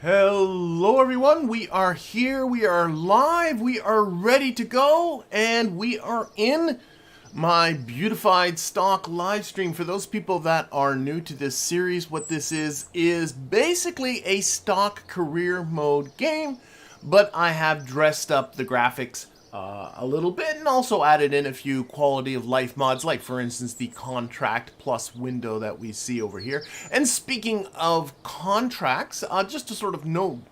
Hello everyone, we are here, we are live, we are ready to go, and we are in my Beautified stock live stream. For those people that are new to this series, what this is basically a stock career mode game, but I have dressed up the graphics a little bit and also added in a few quality of life mods, like for instance the contract plus window that we see over here. And speaking of contracts, just to sort of know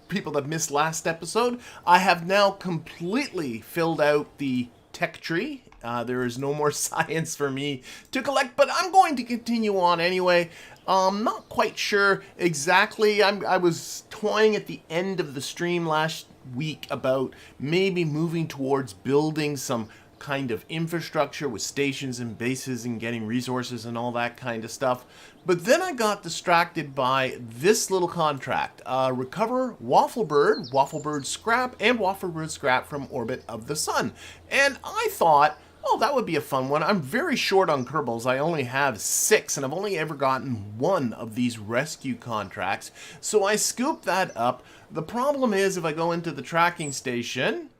people that missed last episode, I have now completely filled out the tech tree. There is no more science for me to collect, but I'm going to continue on anyway. Not quite sure exactly. I was toying at the end of the stream last week about maybe moving towards building some kind of infrastructure with stations and bases and getting resources and all that kind of stuff. But then I got distracted by this little contract. Recover Wafflebird scrap, and Wafflebird scrap from orbit of the sun. And I thought, oh, that would be a fun one. I'm very short on Kerbals. I only have 6, and I've only ever gotten 1 of these rescue contracts. So I scooped that up. The problem is, if I go into the tracking station,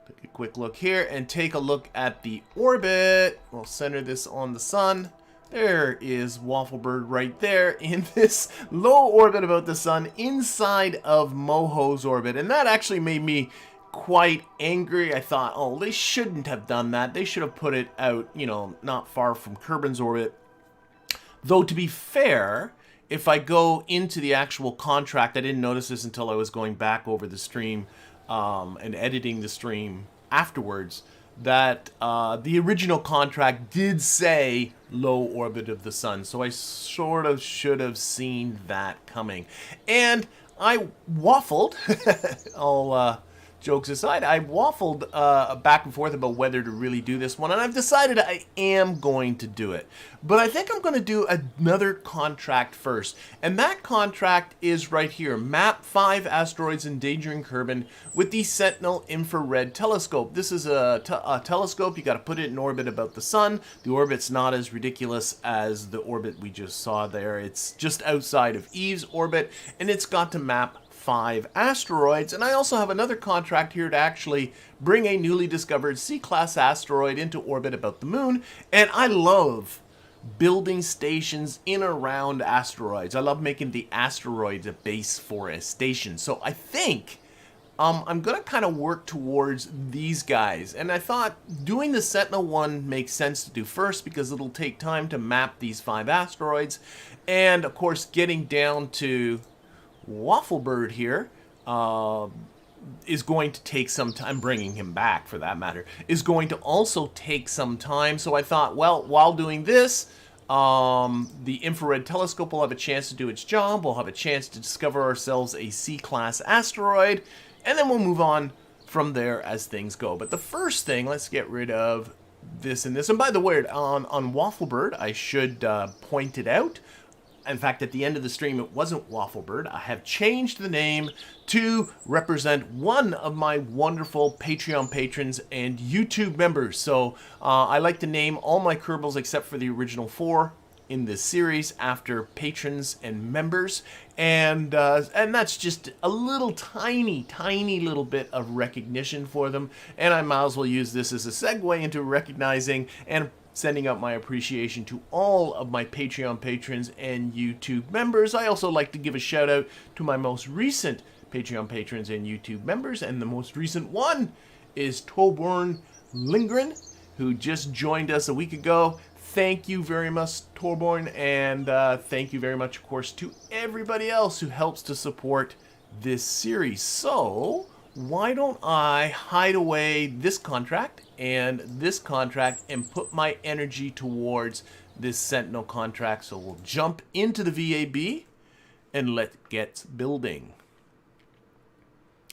take a quick look here, and take a look at the orbit. We'll center this on the sun. There is Wafflebird right there in this low orbit about the sun inside of Moho's orbit. And that actually made me quite angry. I thought, oh, they shouldn't have done that. They should have put it out, you know, not far from Kerbin's orbit. Though, to be fair, if I go into the actual contract, I didn't notice this until I was going back over the stream and editing the stream afterwards, that the original contract did say low orbit of the sun. So I sort of should have seen that coming. And I waffled. All jokes aside, I waffled back and forth about whether to really do this one, and I've decided I am going to do it. But I think I'm going to do another contract first, and that contract is right here. Map 5 asteroids endangering Kerbin with the Sentinel infrared telescope. This is a telescope. You got to put it in orbit about the sun. The orbit's not as ridiculous as the orbit we just saw there. It's just outside of Eve's orbit, and it's got to map 5 asteroids. And I also have another contract here to actually bring a newly discovered C-class asteroid into orbit about the moon. And I love building stations in around asteroids. I love making the asteroids a base for a station. So I think I'm going to kind of work towards these guys. And I thought doing the Sentinel one makes sense to do first because it'll take time to map these 5 asteroids. And of course, getting down to Wafflebird here is going to take some time. Bringing him back, for that matter, is going to also take some time. So I thought, well, while doing this, the infrared telescope will have a chance to do its job. We'll have a chance to discover ourselves a C-class asteroid, and then we'll move on from there as things go. But the first thing, let's get rid of this and this. And by the way, on Wafflebird, I should point it out. In fact, at the end of the stream, it wasn't Wafflebird. I have changed the name to represent one of my wonderful Patreon patrons and YouTube members. So I like to name all my Kerbals except for the original 4 in this series after patrons and members. And that's just a little tiny little bit of recognition for them. And I might as well use this as a segue into recognizing and sending out my appreciation to all of my Patreon patrons and YouTube members. I also like to give a shout out to my most recent Patreon patrons and YouTube members, and the most recent one is Torbjorn Lindgren, who just joined us a week ago. Thank you very much, Torbjorn, and thank you very much, of course, to everybody else who helps to support this series. So why don't I hide away this contract and this contract and put my energy towards this Sentinel contract. So we'll jump into the VAB and let's get building.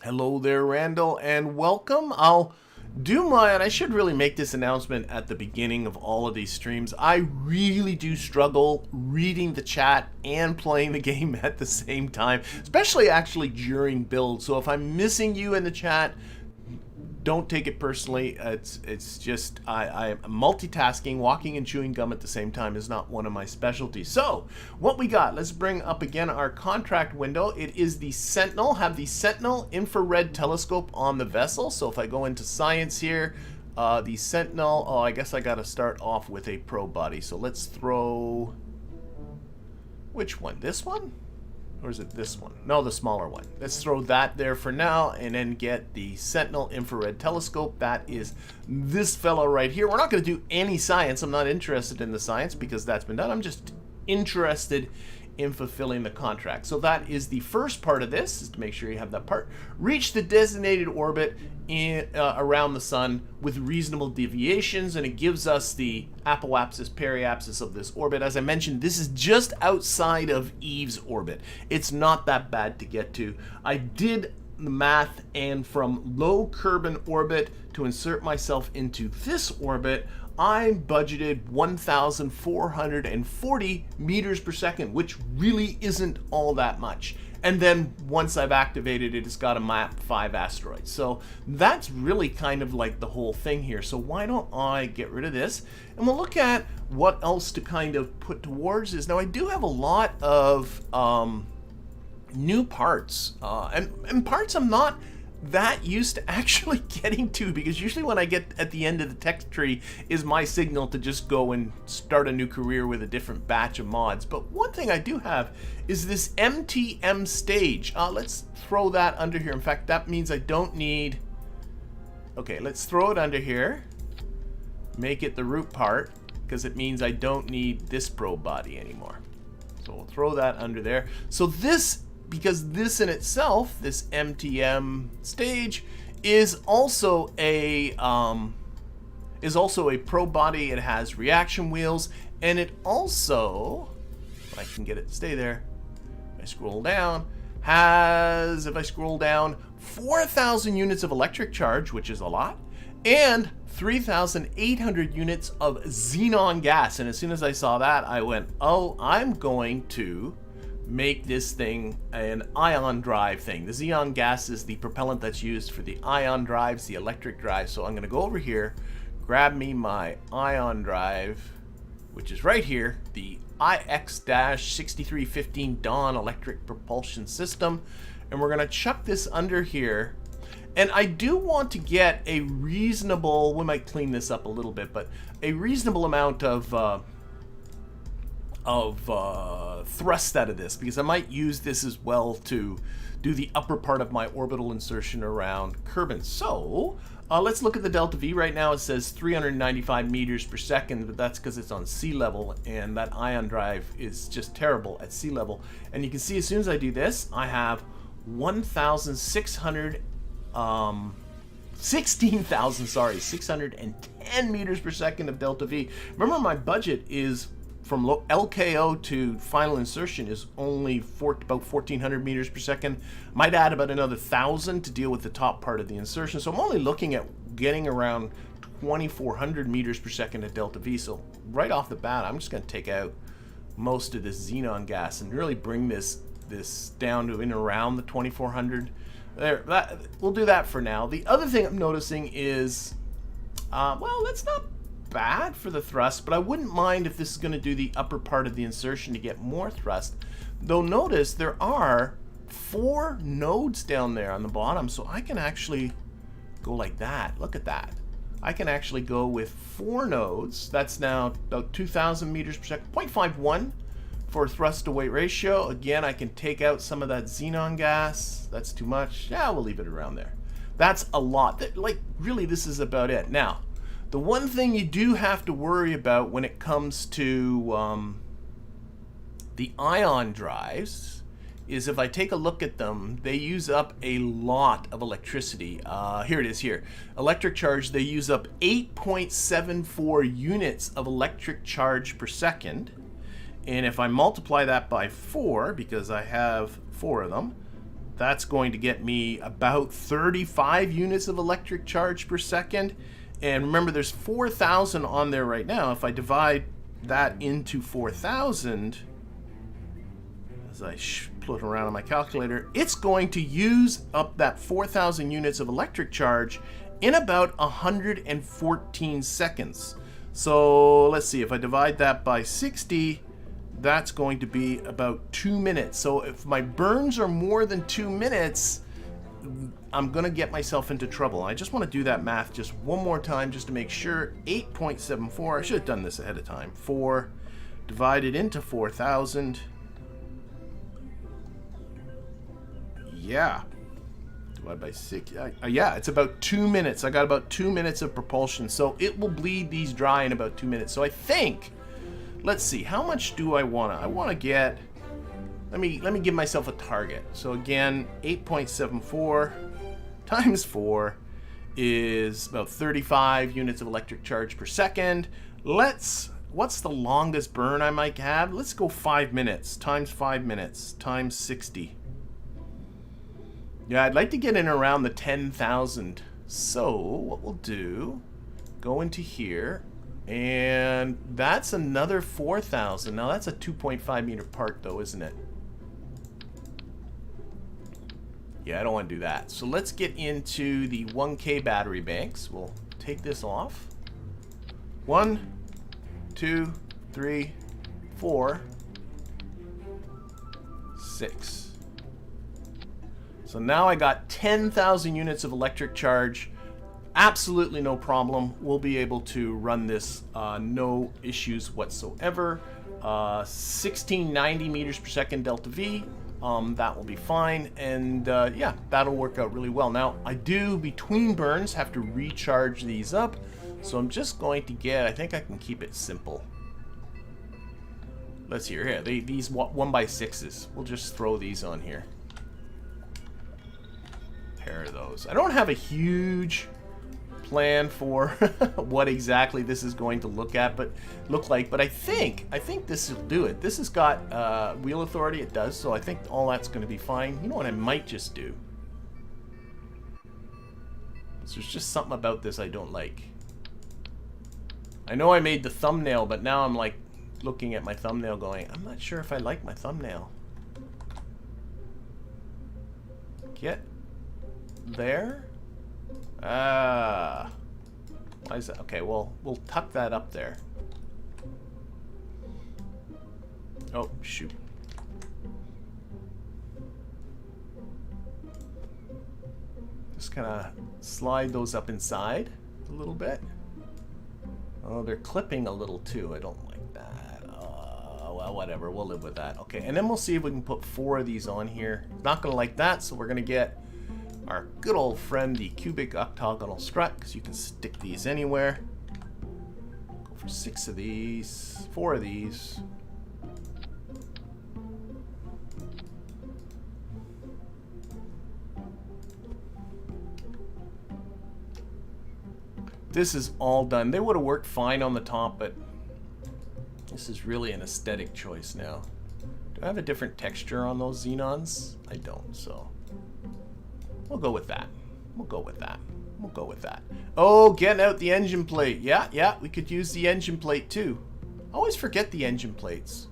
Hello there, Randall, and welcome. I'll do and I should really make this announcement at the beginning of all of these streams. I really do struggle reading the chat and playing the game at the same time, especially actually during build. So if I'm missing you in the chat, Don't take it personally. It's just I'm multitasking. Walking and chewing gum at the same time is not one of my specialties. So what we got, let's bring up again our contract window. It is the Sentinel. Have the Sentinel infrared telescope on the vessel. So if I go into science here, the Sentinel, oh, I guess I got to start off with a probe body. So let's throw, which one? This one? Or is it this one? No, the smaller one. Let's throw that there for now and then get the Sentinel infrared telescope. That is this fellow right here. We're not going to do any science. I'm not interested in the science because that's been done. I'm just interested in fulfilling the contract. So that is the first part of this, is to make sure you have that part. Reach the designated orbit in, around the sun with reasonable deviations, and it gives us the apoapsis, periapsis of this orbit. As I mentioned, this is just outside of Eve's orbit. It's not that bad to get to. I did the math, and from low Kerbin orbit to insert myself into this orbit, I budgeted 1,440 meters per second, which really isn't all that much. And then once I've activated it, it's got to map 5 asteroids. So that's really kind of like the whole thing here. So why don't I get rid of this? And we'll look at what else to kind of put towards this. Now I do have a lot of new parts, and parts I'm not that used to actually getting to, because usually when I get at the end of the text tree is my signal to just go and start a new career with a different batch of mods. But one thing I do have is this MTM stage. Let's throw that under here. In fact, that means I don't need, okay, let's throw it under here, make it the root part, because it means I don't need this probe body anymore. So we'll throw that under there. So this, because this in itself, this MTM stage, is also a probe body. It has reaction wheels, and it also, if I can get it to stay there, if I scroll down, has, if I scroll down, 4,000 units of electric charge, which is a lot, and 3,800 units of xenon gas. And as soon as I saw that, I went, oh, I'm going to make this thing an ion drive thing. The xenon gas is the propellant that's used for the ion drives, the electric drive. So I'm going to go over here, grab me my ion drive, which is right here, the IX-6315 Dawn electric propulsion system, and we're going to chuck this under here. And I do want to get a reasonable, we might clean this up a little bit, but a reasonable amount of thrust out of this, because I might use this as well to do the upper part of my orbital insertion around Kerbin. So let's look at the delta V. Right now it says 395 meters per second, but that's because it's on sea level, and that ion drive is just terrible at sea level. And you can see as soon as I do this, I have 610 meters per second of delta V. Remember, my budget is from LKO to final insertion is only about 1,400 meters per second. Might add about another 1,000 to deal with the top part of the insertion. So I'm only looking at getting around 2,400 meters per second at delta V. So right off the bat, I'm just going to take out most of this xenon gas and really bring this down to in around the 2,400. There, we'll do that for now. The other thing I'm noticing is, well, that's not bad for the thrust, but I wouldn't mind if this is going to do the upper part of the insertion to get more thrust. Though notice there are 4 nodes down there on the bottom, so I can actually go like that. Look at that. I can actually go with 4 nodes. That's now about 2,000 meters per second, 0.51 for thrust to weight ratio. Again, I can take out some of that xenon gas. That's too much. Yeah, we'll leave it around there. That's a lot. Like, really, this is about it. Now, the one thing you do have to worry about when it comes to the ion drives is if I take a look at them, they use up a lot of electricity. Here it is here. Electric charge, they use up 8.74 units of electric charge per second. And if I multiply that by 4, because I have 4 of them, that's going to get me about 35 units of electric charge per second. And remember, there's 4,000 on there right now. If I divide that into 4,000, as I put around on my calculator, it's going to use up that 4,000 units of electric charge in about 114 seconds. So let's see, if I divide that by 60, that's going to be about 2 minutes. So if my burns are more than 2 minutes, I'm gonna get myself into trouble. I just want to do that math just one more time just to make sure. 8.74, I should have done this ahead of time. 4 divided into 4,000. Yeah. Divided by 6. Yeah, it's about 2 minutes. I got about 2 minutes of propulsion. So it will bleed these dry in about 2 minutes. So I think, let's see, how much do I want to? I want to get, let me give myself a target. So again, 8.74 times 4 is about 35 units of electric charge per second. What's the longest burn I might have? Let's go 5 minutes times 5 minutes times 60. Yeah, I'd like to get in around the 10,000. So what we'll do, go into here, and that's another 4,000. Now that's a 2.5 meter part though, isn't it? Yeah, I don't want to do that. So let's get into the 1K battery banks. We'll take this off. 1, 2, 3, 4, 6. So now I got 10,000 units of electric charge. Absolutely no problem. We'll be able to run this no issues whatsoever. 1690 meters per second delta V. That will be fine, and yeah, that'll work out really well. Now, I do, between burns, have to recharge these up, so I'm just going to get, I think I can keep it simple. Let's see here, these 1x6s, we'll just throw these on here. Pair of those. I don't have a huge plan for what exactly this is going to look like, but I think this will do it. This has got wheel authority, it does, so I think all that's going to be fine. You know what I might just do? There's just something about this I don't like. I know I made the thumbnail, but now I'm like looking at my thumbnail going, I'm not sure if I like my thumbnail. Get there. Why is that? Okay, well, we'll tuck that up there. Oh, shoot. Just kind of slide those up inside a little bit. Oh, they're clipping a little too. I don't like that. Well, whatever. We'll live with that. Okay, and then we'll see if we can put 4 of these on here. Not going to like that, so we're going to get our good old friend, the cubic octagonal strut, because you can stick these anywhere. Go for 6 of these, 4 of these. This is all done. They would have worked fine on the top, but this is really an aesthetic choice now. Do I have a different texture on those xenons? I don't, so we'll go with that. We'll go with that. We'll go with that. Oh, getting out the engine plate. Yeah, we could use the engine plate too. I always forget the engine plates.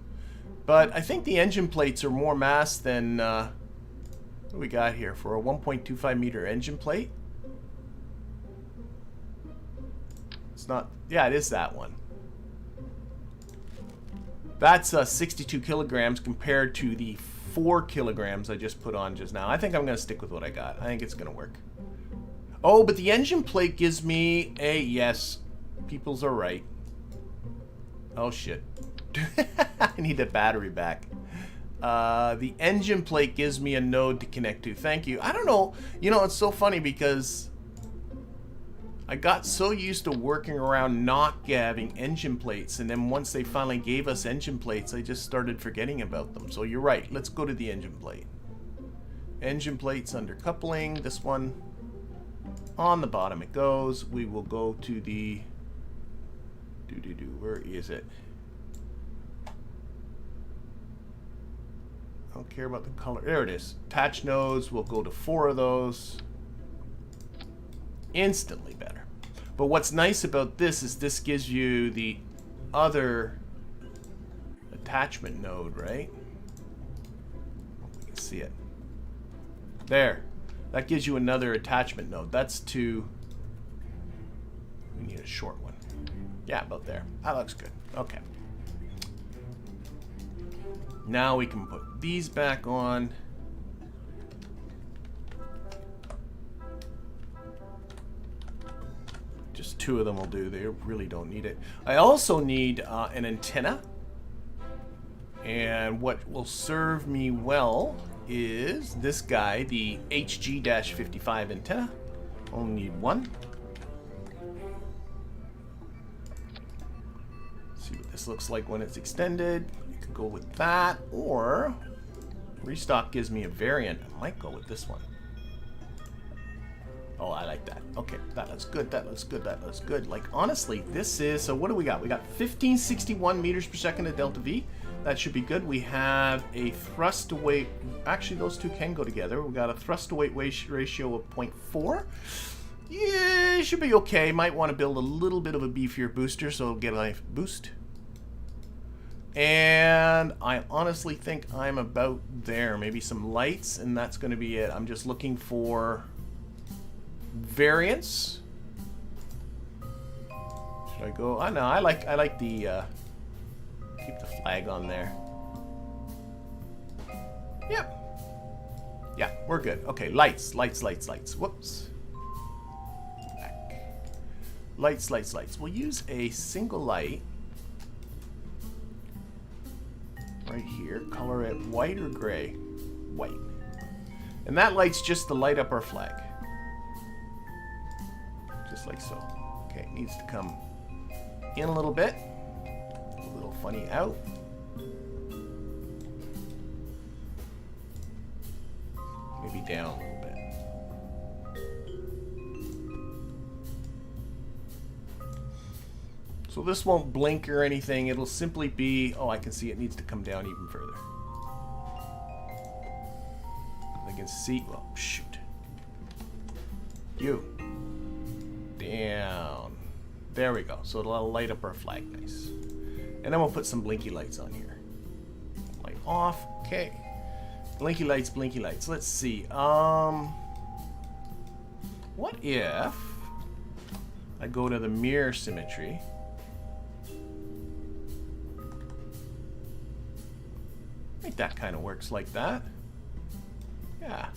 But I think the engine plates are more mass than, what do we got here for a 1.25 meter engine plate? It's not, yeah, it is that one. That's 62 kilograms compared to the 4 kilograms I just put on just now. I think I'm going to stick with what I got. I think it's going to work. Oh, but the engine plate gives me a, yes, peoples are right. Oh, shit. I need the battery back. The engine plate gives me a node to connect to. Thank you. I don't know. You know, it's so funny because I got so used to working around not having engine plates, and then once they finally gave us engine plates, I just started forgetting about them. So you're right. Let's go to the engine plate. Engine plates under coupling. This one on the bottom it goes. We will go to the where is it? I don't care about the color. There it is. Attach nodes. We'll go to 4 of those. Instantly better. But what's nice about this is this gives you the other attachment node, right? You can see it. There. That gives you another attachment node. That's to a short one. Yeah, about there. That looks good. Okay. Now we can put these back on. Just 2 of them will do. They really don't need it. I also need an antenna. And what will serve me well is this guy, the HG-55 antenna. Only need 1. See what this looks like when it's extended. You could go with that, or ReStock gives me a variant. I might go with this one. Oh, I like that. Okay, that looks good, that looks good, that looks good. Like, honestly, this is... So what do we got? We got 1561 meters per second at delta V. That should be good. We have a thrust to weight... Actually, those two can go together. We got a thrust to weight ratio of 0.4. Yeah, it should be okay. Might want to build a little bit of a beefier booster, so it'll get a boost. And I honestly think I'm about there. Maybe some lights, and that's going to be it. I'm just looking for... variants. Should I go? Oh no, I like the keep the flag on there. Yep. Yeah, we're good. Okay, lights. Whoops. Back. Lights. We'll use a single light right here. Color it white or gray? White. And that light's just to light up our flag. Just like so. Okay, it needs to come in a little bit. A little funny out. Maybe down a little bit. So this won't blink or anything. It'll simply be... Oh, I can see it needs to come down even further. I can see... Well, shoot. You. Down. There we go. So it'll light up our flag nice. And then we'll put some blinky lights on here. Light off. Okay. Blinky lights. Let's see. What if I go to the mirror symmetry? I think that kind of works like that. Yeah.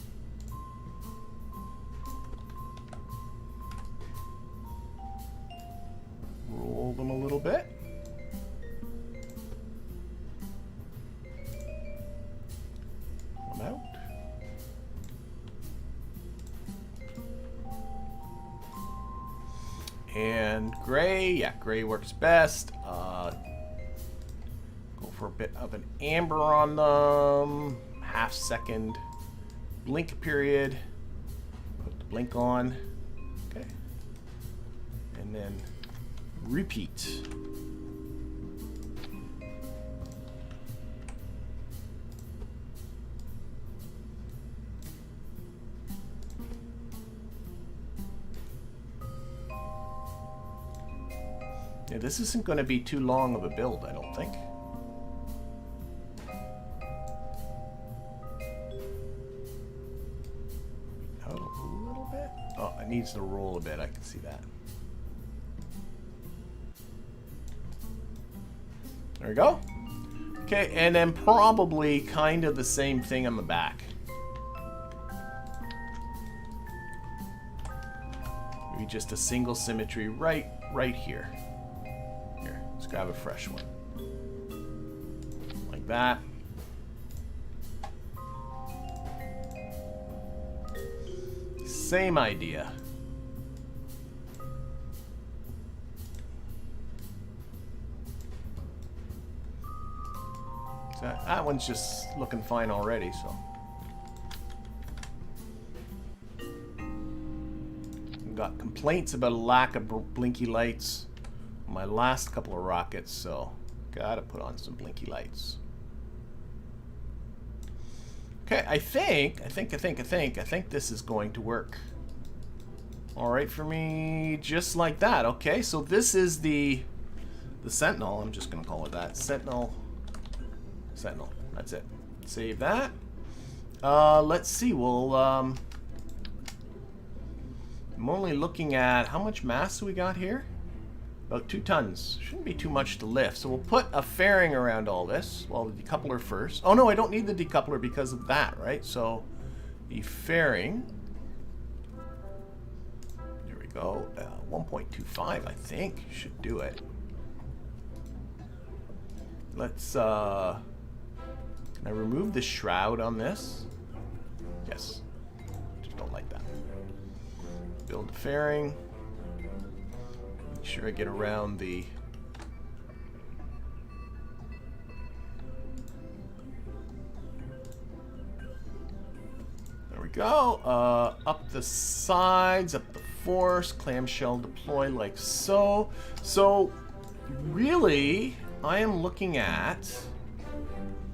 Roll them a little bit. One out. And gray. Yeah, gray works best. Go for a bit of an amber on them. Half second. Blink period. Put the blink on. Okay. And then repeat. Yeah, this isn't going to be too long of a build, I don't think. Oh, a little bit. Oh, it needs to roll a bit. I can see that. There we go. Okay, and then probably kind of the same thing on the back. Maybe just a single symmetry right here. Here, let's grab a fresh one. Like that. Same idea. So that one's just looking fine already, so. Got complaints about a lack of blinky lights on my last couple of rockets, so gotta put on some blinky lights. Okay, I think this is going to work. All right for me, just like that. Okay, so this is the Sentinel. I'm just gonna call it that. Sentinel. That's it. Save that. Let's see. We'll I'm only looking at how much mass we got here. About 2 tons. Shouldn't be too much to lift. So we'll put a fairing around all this. Well, the decoupler first. Oh no, I don't need the decoupler because of that, right? So the fairing. There we go. 1.25, I think. Should do it. Let's, can I remove the shroud on this? Yes. Just don't like that. Build the fairing. Make sure I get around the... There we go. Up the sides, up the force, clamshell deploy like so. So, really, I am looking at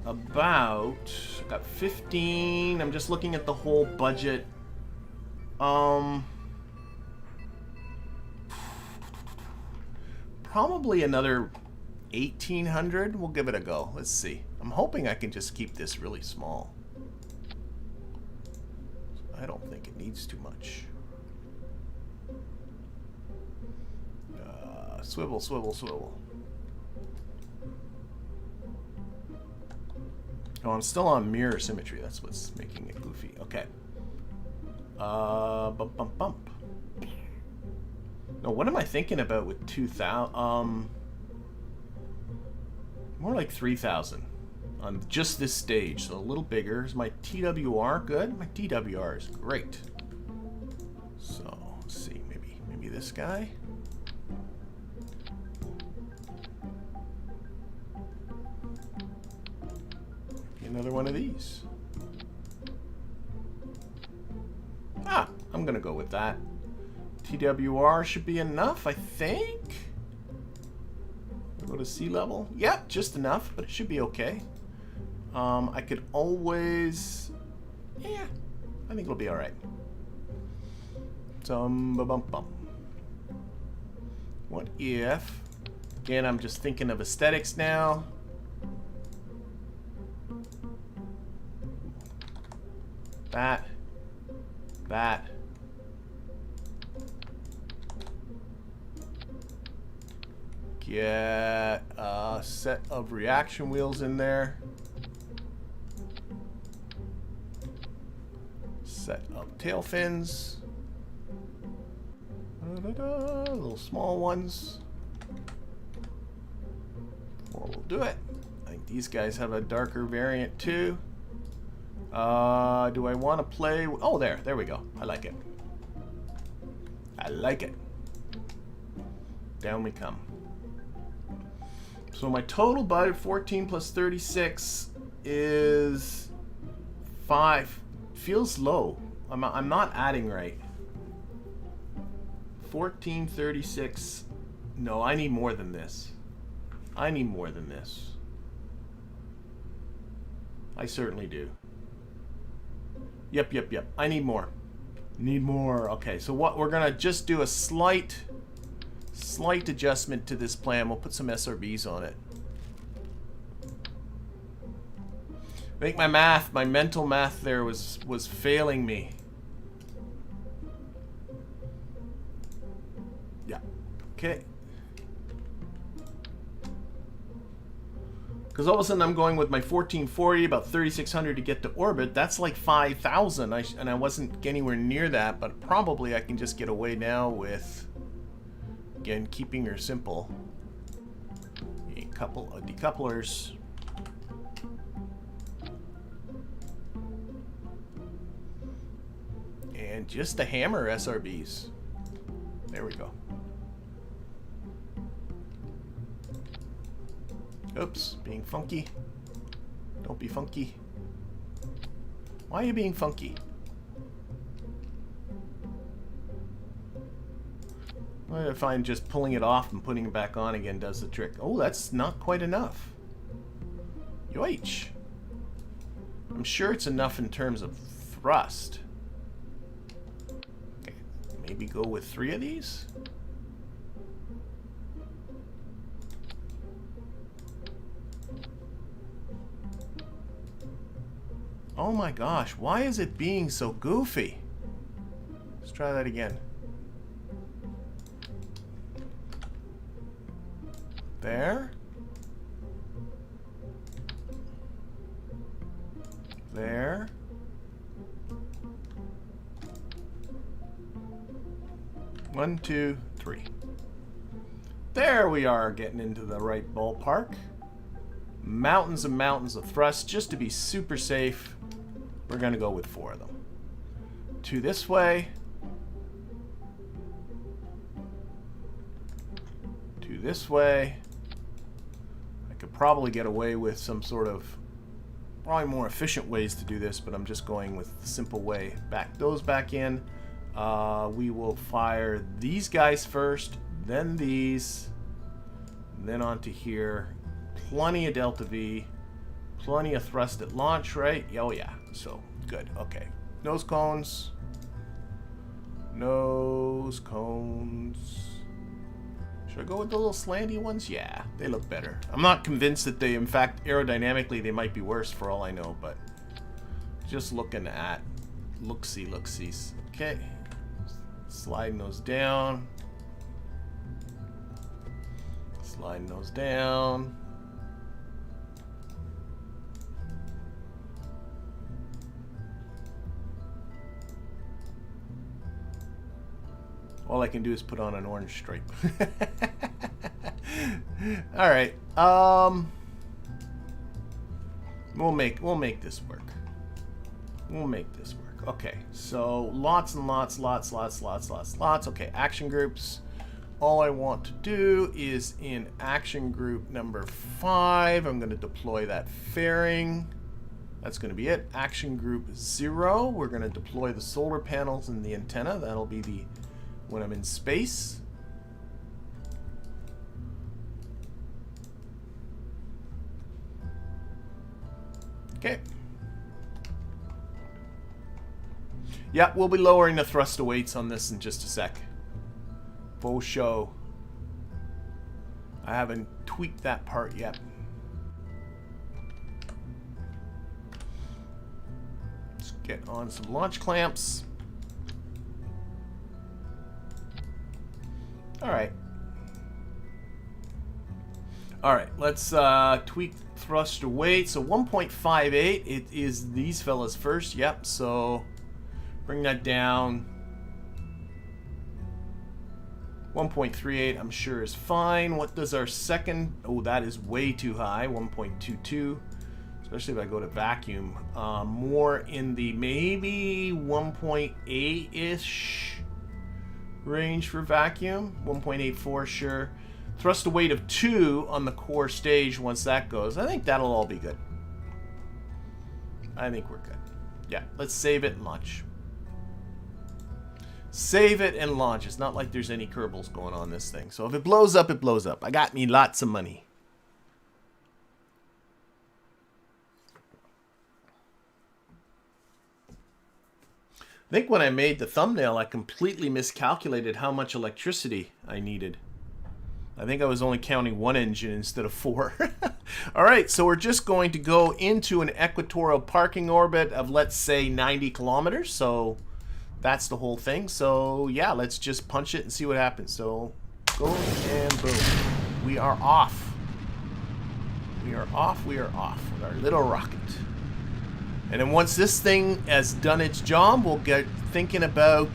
about... I've got 15. I'm just looking at the whole budget. Probably another 1,800. We'll give it a go. Let's see. I'm hoping I can just keep this really small. I don't think it needs too much. Swivel, swivel, swivel. Oh, I'm still on mirror symmetry. That's what's making it goofy. Okay. Bump, bump, bump. No, what am I thinking about with 2,000? More like 3,000 on just this stage. So a little bigger. Is my TWR good? My TWR is great. So let's see. Maybe this guy. Another one of these. Ah, I'm gonna go with that. TWR should be enough, I think. Go to sea level. Yep, just enough, but it should be okay. I could always... Yeah, I think it'll be alright. Bum. What if... Again, I'm just thinking of aesthetics now. That. Get a set of reaction wheels in there. Set of tail fins. Little small ones. 4 will do it. I think these guys have a darker variant too. Do I want to play... Oh, there we go. I like it. I like it. Down we come. So my total budget, 14 plus 36, is 5. Feels low. I'm not adding right. 14, 36. No, I need more than this. I need more than this. I certainly do. Yep. I need more. Need more. Okay, so what we're gonna just do a slight adjustment to this plan. We'll put some SRBs on it. I think my mental math there was failing me. Yeah. Okay. Because all of a sudden I'm going with my 1440, about 3,600 to get to orbit. That's like 5,000, and I wasn't anywhere near that, but probably I can just get away now with, again, keeping her simple. A couple of decouplers. And just a hammer SRBs. There we go. Oops, being funky. Don't be funky. Why are you being funky? I find just pulling it off and putting it back on again does the trick. Oh, that's not quite enough. Yoich. I'm sure it's enough in terms of thrust. Okay, maybe go with 3 of these. Oh my gosh, why is it being so goofy? Let's try that again. There. There. One, two, three. There we are, getting into the right ballpark. Mountains and mountains of thrust. Just to be super safe, we're going to go with 4 of them. 2 this way. 2 this way. I could probably get away with some sort of probably more efficient ways to do this, but I'm just going with the simple way. Back those back in. We will fire these guys first, then these, then onto here. Plenty of delta V, plenty of thrust at launch, right? Oh yeah, so good. Okay, nose cones, nose cones. Should I go with the little slanty ones? Yeah, they look better. I'm not convinced that they, in fact, aerodynamically they might be worse for all I know, but just looking at look-see-look-sees. Okay, sliding those down, sliding those down. All I can do is put on an orange stripe. All right. We'll make this work. We'll make this work. Okay. So lots and lots. Okay. Action groups. All I want to do is in action group number 5, I'm going to deploy that fairing. That's going to be it. Action group 0. We're going to deploy the solar panels and the antenna. That'll be the when I'm in space. Okay. Yeah, we'll be lowering the thrust to weights on this in just a sec. Faux show. I haven't tweaked that part yet. Let's get on some launch clamps. Alright. Alright, let's tweak thrust to weight. So 1.58, it is these fellas first. Yep, so bring that down. 1.38 I'm sure is fine. What does our second? Oh, that is way too high. 1.22, especially if I go to vacuum. More in the maybe 1.8-ish range for vacuum. 1.84 sure. Thrust to weight of 2 on the core stage once that goes. I think that'll all be good. I think we're good. Yeah, let's save it and launch. Save it and launch. It's not like there's any Kerbals going on this thing. So if it blows up, it blows up. I got me lots of money. I think when I made the thumbnail, I completely miscalculated how much electricity I needed. I think I was only counting 1 engine instead of 4. Alright, so we're just going to go into an equatorial parking orbit of, let's say, 90 kilometers. So that's the whole thing. So yeah, let's just punch it and see what happens. So go and boom. We are off. We are off with our little rocket. And then once this thing has done its job, we'll get thinking about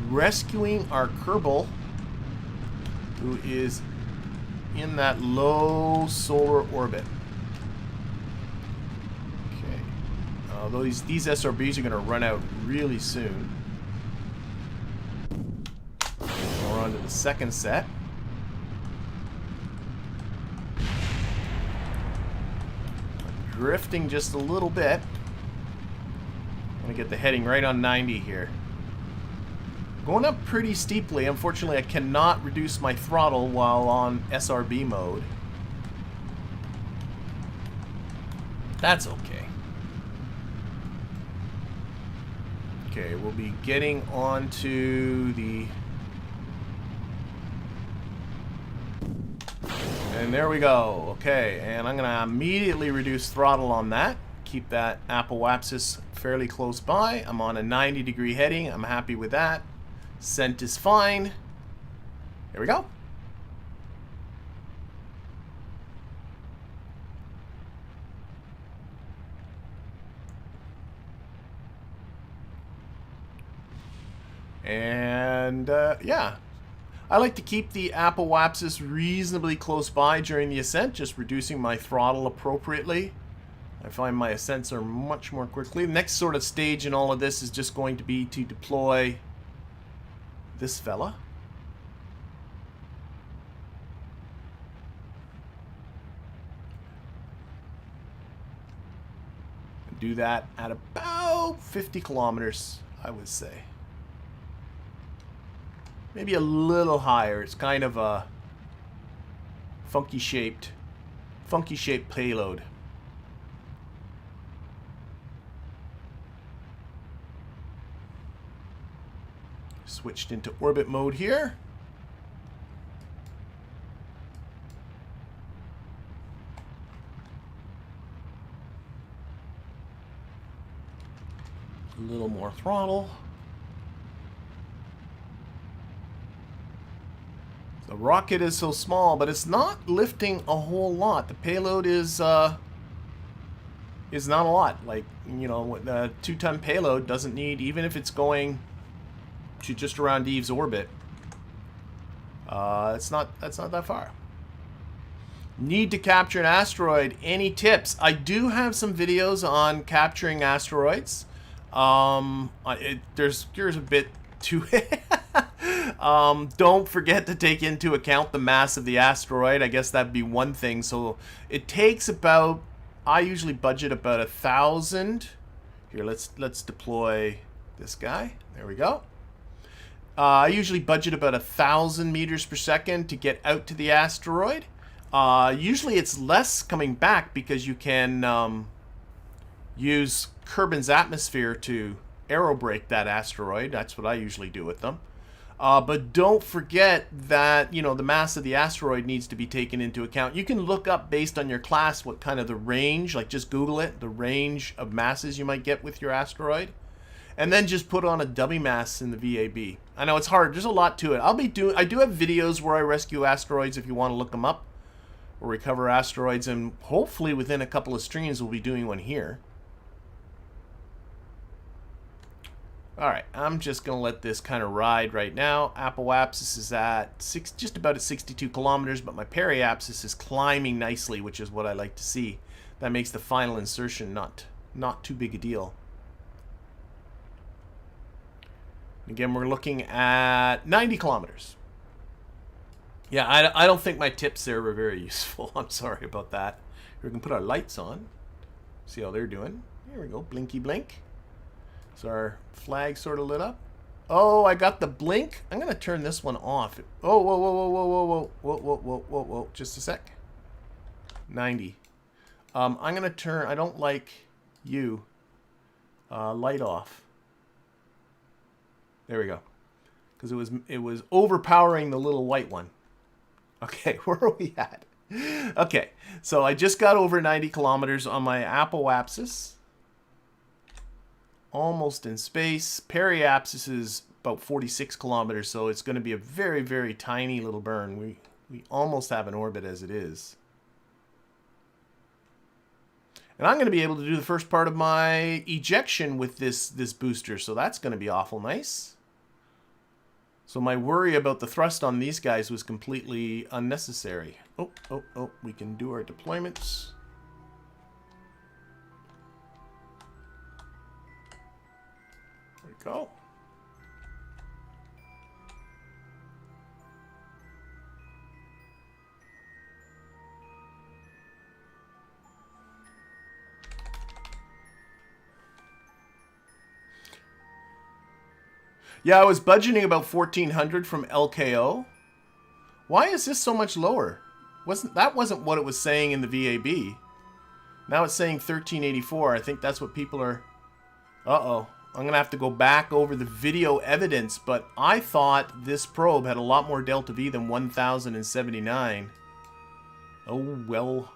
rescuing our Kerbal, who is in that low solar orbit. Okay. Although these SRBs are going to run out really soon. We're on to the second set. I'm drifting just a little bit. I'm going to get the heading right on 90 here. Going up pretty steeply. Unfortunately, I cannot reduce my throttle while on SRB mode. That's okay. Okay, we'll be getting onto the... And there we go. Okay, and I'm going to immediately reduce throttle on that. Keep that apoapsis fairly close by. I'm on a 90-degree heading. I'm happy with that. Scent is fine. Here we go. And yeah, I like to keep the apoapsis reasonably close by during the ascent, just reducing my throttle appropriately. I find my ascents are much more quickly. The next sort of stage in all of this is just going to be to deploy this fella. Do that at about 50 kilometers, I would say. Maybe a little higher. It's kind of a funky shaped payload. Switched into orbit mode here. A little more throttle. The rocket is so small, but it's not lifting a whole lot. The payload is not a lot. Like, you know, a 2-ton payload doesn't need, even if it's going to just around Eve's orbit. That's not that far. Need to capture an asteroid. Any tips? I do have some videos on capturing asteroids. There's a bit to it. Don't forget to take into account the mass of the asteroid. I guess that'd be one thing. So it takes about, I usually budget about 1,000. Here, let's deploy this guy. There we go. I usually budget about 1,000 meters per second to get out to the asteroid. Usually it's less coming back because you can use Kerbin's atmosphere to aerobrake that asteroid. That's what I usually do with them. But don't forget that, you know, the mass of the asteroid needs to be taken into account. You can look up based on your class what kind of the range, like just Google it, the range of masses you might get with your asteroid. And then just put on a dummy mass in the VAB. I know it's hard. There's a lot to it. I do have videos where I rescue asteroids if you want to look them up. Or recover asteroids. And hopefully within a couple of streams we'll be doing one here. Alright, I'm just going to let this kind of ride right now. Apoapsis is at just about at 62 kilometers, but my periapsis is climbing nicely, which is what I like to see. That makes the final insertion not too big a deal. Again, we're looking at 90 kilometers. Yeah, I don't think my tips there were very useful. I'm sorry about that. We can put our lights on. See how they're doing. Here we go, blinky blink. So our flag sort of lit up. Oh, I got the blink. I'm going to turn this one off. Oh, whoa, whoa, whoa, whoa, whoa, whoa, whoa, whoa, whoa, whoa, whoa. Just a sec. 90. I'm going to turn, I don't like you. Light off. There we go. Because it was overpowering the little white one. Okay, where are we at? Okay, so I just got over 90 kilometers on my apoapsis. Almost in space. Periapsis is about 46 kilometers, so it's going to be a very, very tiny little burn. We almost have an orbit as it is. And I'm going to be able to do the first part of my ejection with this booster, so that's going to be awful nice. So my worry about the thrust on these guys was completely unnecessary. Oh, we can do our deployments. There we go. Yeah, I was budgeting about 1,400 from LKO. Why is this so much lower? That wasn't what it was saying in the VAB. Now it's saying 1,384. I think that's what people are... Uh-oh. I'm going to have to go back over the video evidence, but I thought this probe had a lot more delta V than 1,079. Oh, well.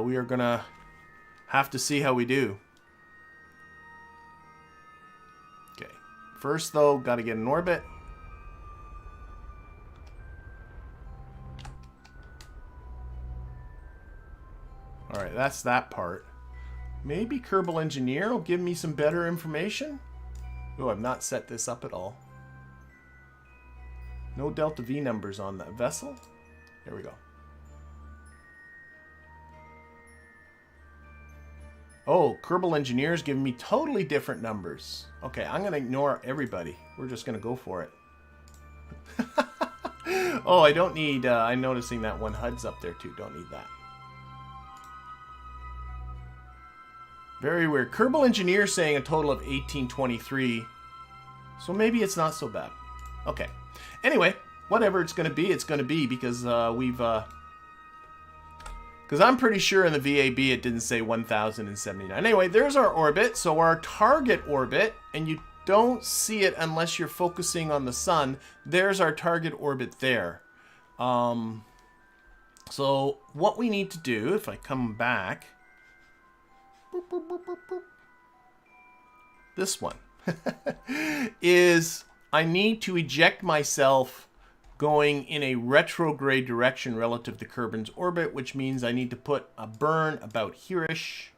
We are going to have to see how we do. Okay. First, though, got to get in orbit. Alright, that's that part. Maybe Kerbal Engineer will give me some better information? Oh, I've not set this up at all. No delta V numbers on that vessel. There we go. Oh, Kerbal Engineer's giving me totally different numbers. Okay, I'm going to ignore everybody. We're just going to go for it. Oh, I don't need... I'm noticing that one HUD's up there too. Don't need that. Very weird. Kerbal Engineer saying a total of 1823. So maybe it's not so bad. Okay. Anyway, whatever it's going to be because because I'm pretty sure in the VAB it didn't say 1079. Anyway, there's our orbit. So our target orbit, and you don't see it unless you're focusing on the sun. There's our target orbit there. So what we need to do, if I come back, boop, boop, boop, boop, boop, this one, is I need to eject myself going in a retrograde direction relative to Kerbin's orbit, which means I need to put a burn about here-ish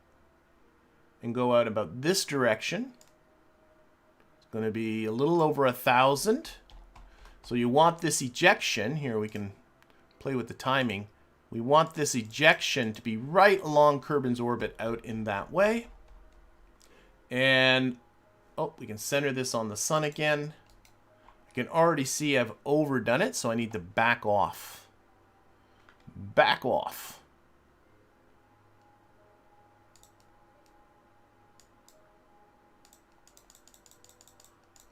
and go out about this direction. It's going to be a little over 1,000. So you want this ejection, here we can play with the timing. We want this ejection to be right along Kerbin's orbit out in that way. And, oh, we can center this on the sun again. I can already see I've overdone it, so I need to back off. Back off.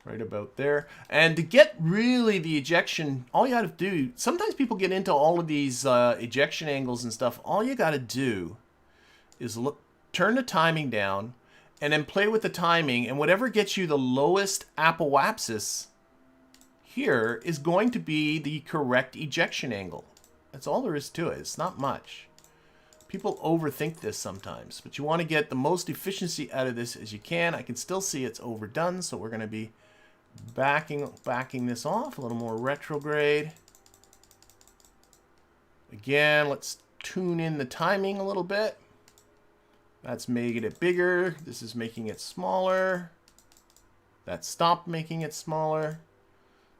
Right about there. And to get really the ejection, all you got to do, sometimes people get into all of these ejection angles and stuff. All you got to do is look, turn the timing down, and then play with the timing, and whatever gets you the lowest apoapsis here is going to be the correct ejection angle. That's all there is to it. It's not much. People overthink this sometimes, but you want to get the most efficiency out of this as you can. I can still see it's overdone, so we're going to be backing this off a little more retrograde. Again, let's tune in the timing a little bit. That's making it bigger. This is making it smaller. That stopped making it smaller.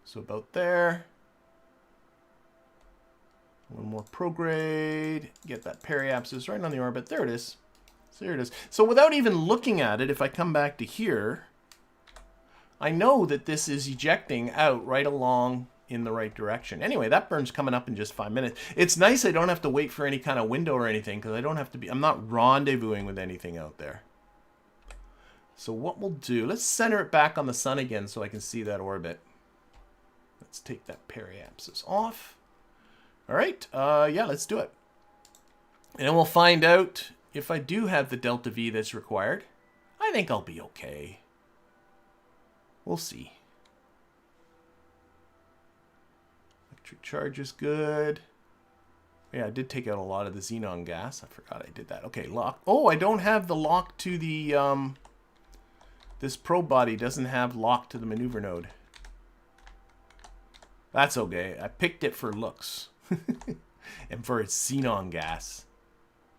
So about there. One more prograde. Get that periapsis right on the orbit. There it is. So there it is. So without even looking at it, if I come back to here, I know that this is ejecting out right along in the right direction. Anyway, that burn's coming up in just 5 minutes. It's nice I don't have to wait for any kind of window or anything because I don't have to be, I'm not rendezvousing with anything out there. So what we'll do, let's center it back on the sun again so I can see that orbit. Let's take that periapsis off. All right, yeah, let's do it. And then we'll find out if I do have the delta V that's required. I think I'll be okay. We'll see. Electric charge is good. Yeah, I did take out a lot of the xenon gas. I forgot I did that. Okay, lock. Oh, I don't have the lock to the... this probe body doesn't have lock to the maneuver node. That's okay. I picked it for looks. And for its xenon gas.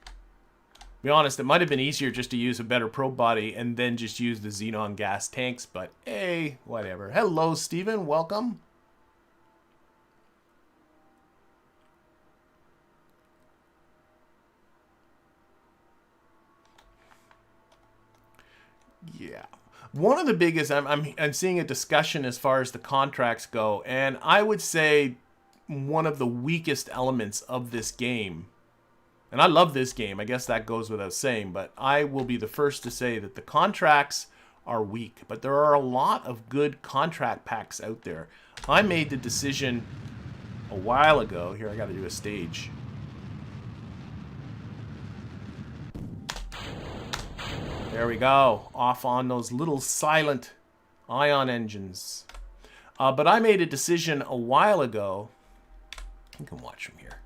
To be honest, it might have been easier just to use a better probe body and then just use the xenon gas tanks, but hey, whatever. Hello, Steven. Welcome. Yeah. One of the biggest, I'm seeing a discussion as far as the contracts go, and I would say one of the weakest elements of this game, and I love this game, I guess that goes without saying, but I will be the first to say that the contracts are weak, but there are a lot of good contract packs out there. I made the decision a while ago, here I got to do a stage. There we go, off on those little silent ion engines. But I made a decision a while ago, you can watch from here,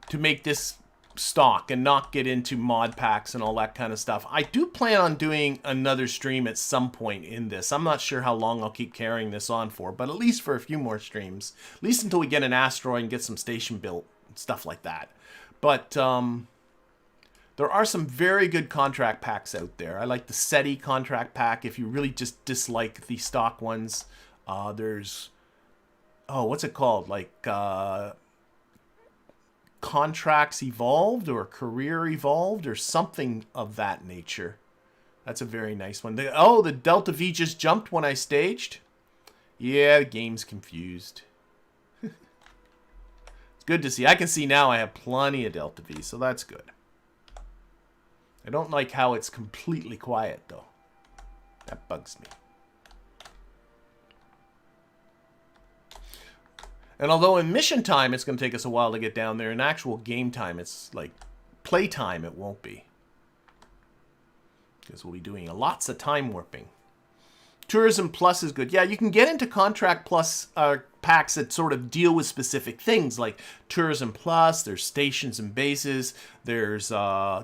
to make this stock and not get into mod packs and all that kind of stuff. I do plan on doing another stream at some point in this. I'm not sure how long I'll keep carrying this on for, but at least for a few more streams. At least until we get an asteroid and get some station built and stuff like that. But, the There are some very good contract packs out there. I like the SETI contract pack if you really just dislike the stock ones. There's, oh, what's it called? Like Contracts Evolved or Career Evolved or something of that nature. That's a very nice one. Oh, the Delta V just jumped when I staged. Yeah, the game's confused. It's good to see. I can see now I have plenty of Delta V, so that's good. I don't like how it's completely quiet, though. That bugs me. And although in mission time it's going to take us a while to get down there, in actual game time, it's like play time, it won't be. Because we'll be doing lots of time warping. Tourism Plus is good. Yeah, you can get into Contract Plus packs that sort of deal with specific things, like Tourism Plus, there's stations and bases, there's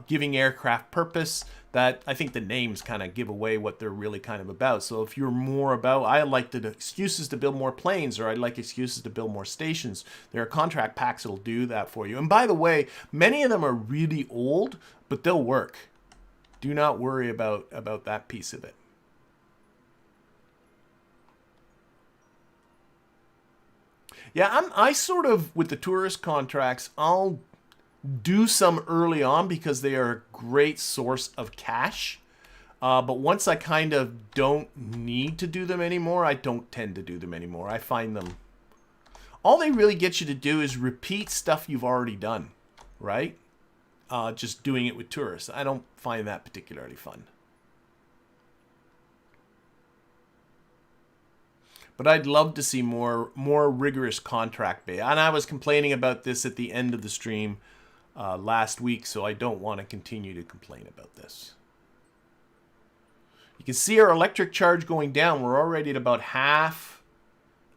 giving aircraft purpose. That, I think the names kind of give away what they're really kind of about. So if you're more about, I like the excuses to build more planes, or I like excuses to build more stations, there are contract packs that'll do that for you. And by the way, many of them are really old, but they'll work. Do not worry about that piece of it. Yeah, I sort of, with the tourist contracts, I'll do some early on because they are a great source of cash. But once I kind of don't need to do them anymore, I don't tend to do them anymore. I find them... all they really get you to do is repeat stuff you've already done, right? Just doing it with tourists. I don't find that particularly fun. But I'd love to see more rigorous contract base. And I was complaining about this at the end of the stream last week, so I don't want to continue to complain about this. You can see our electric charge going down. We're already at about half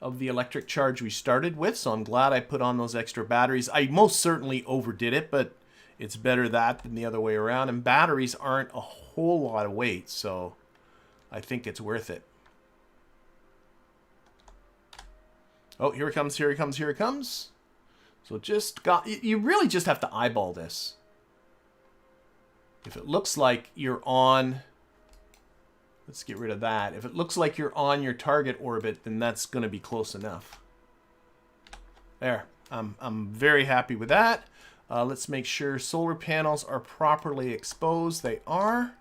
of the electric charge we started with, so I'm glad I put on those extra batteries. I most certainly overdid it, but it's better that than the other way around. And batteries aren't a whole lot of weight, so I think it's worth it. Oh, here it comes, here it comes, here it comes. So just got, you really just have to eyeball this. If it looks like you're on, let's get rid of that. If it looks like you're on your target orbit, then that's going to be close enough. There, I'm very happy with that. Let's make sure solar panels are properly exposed. They are.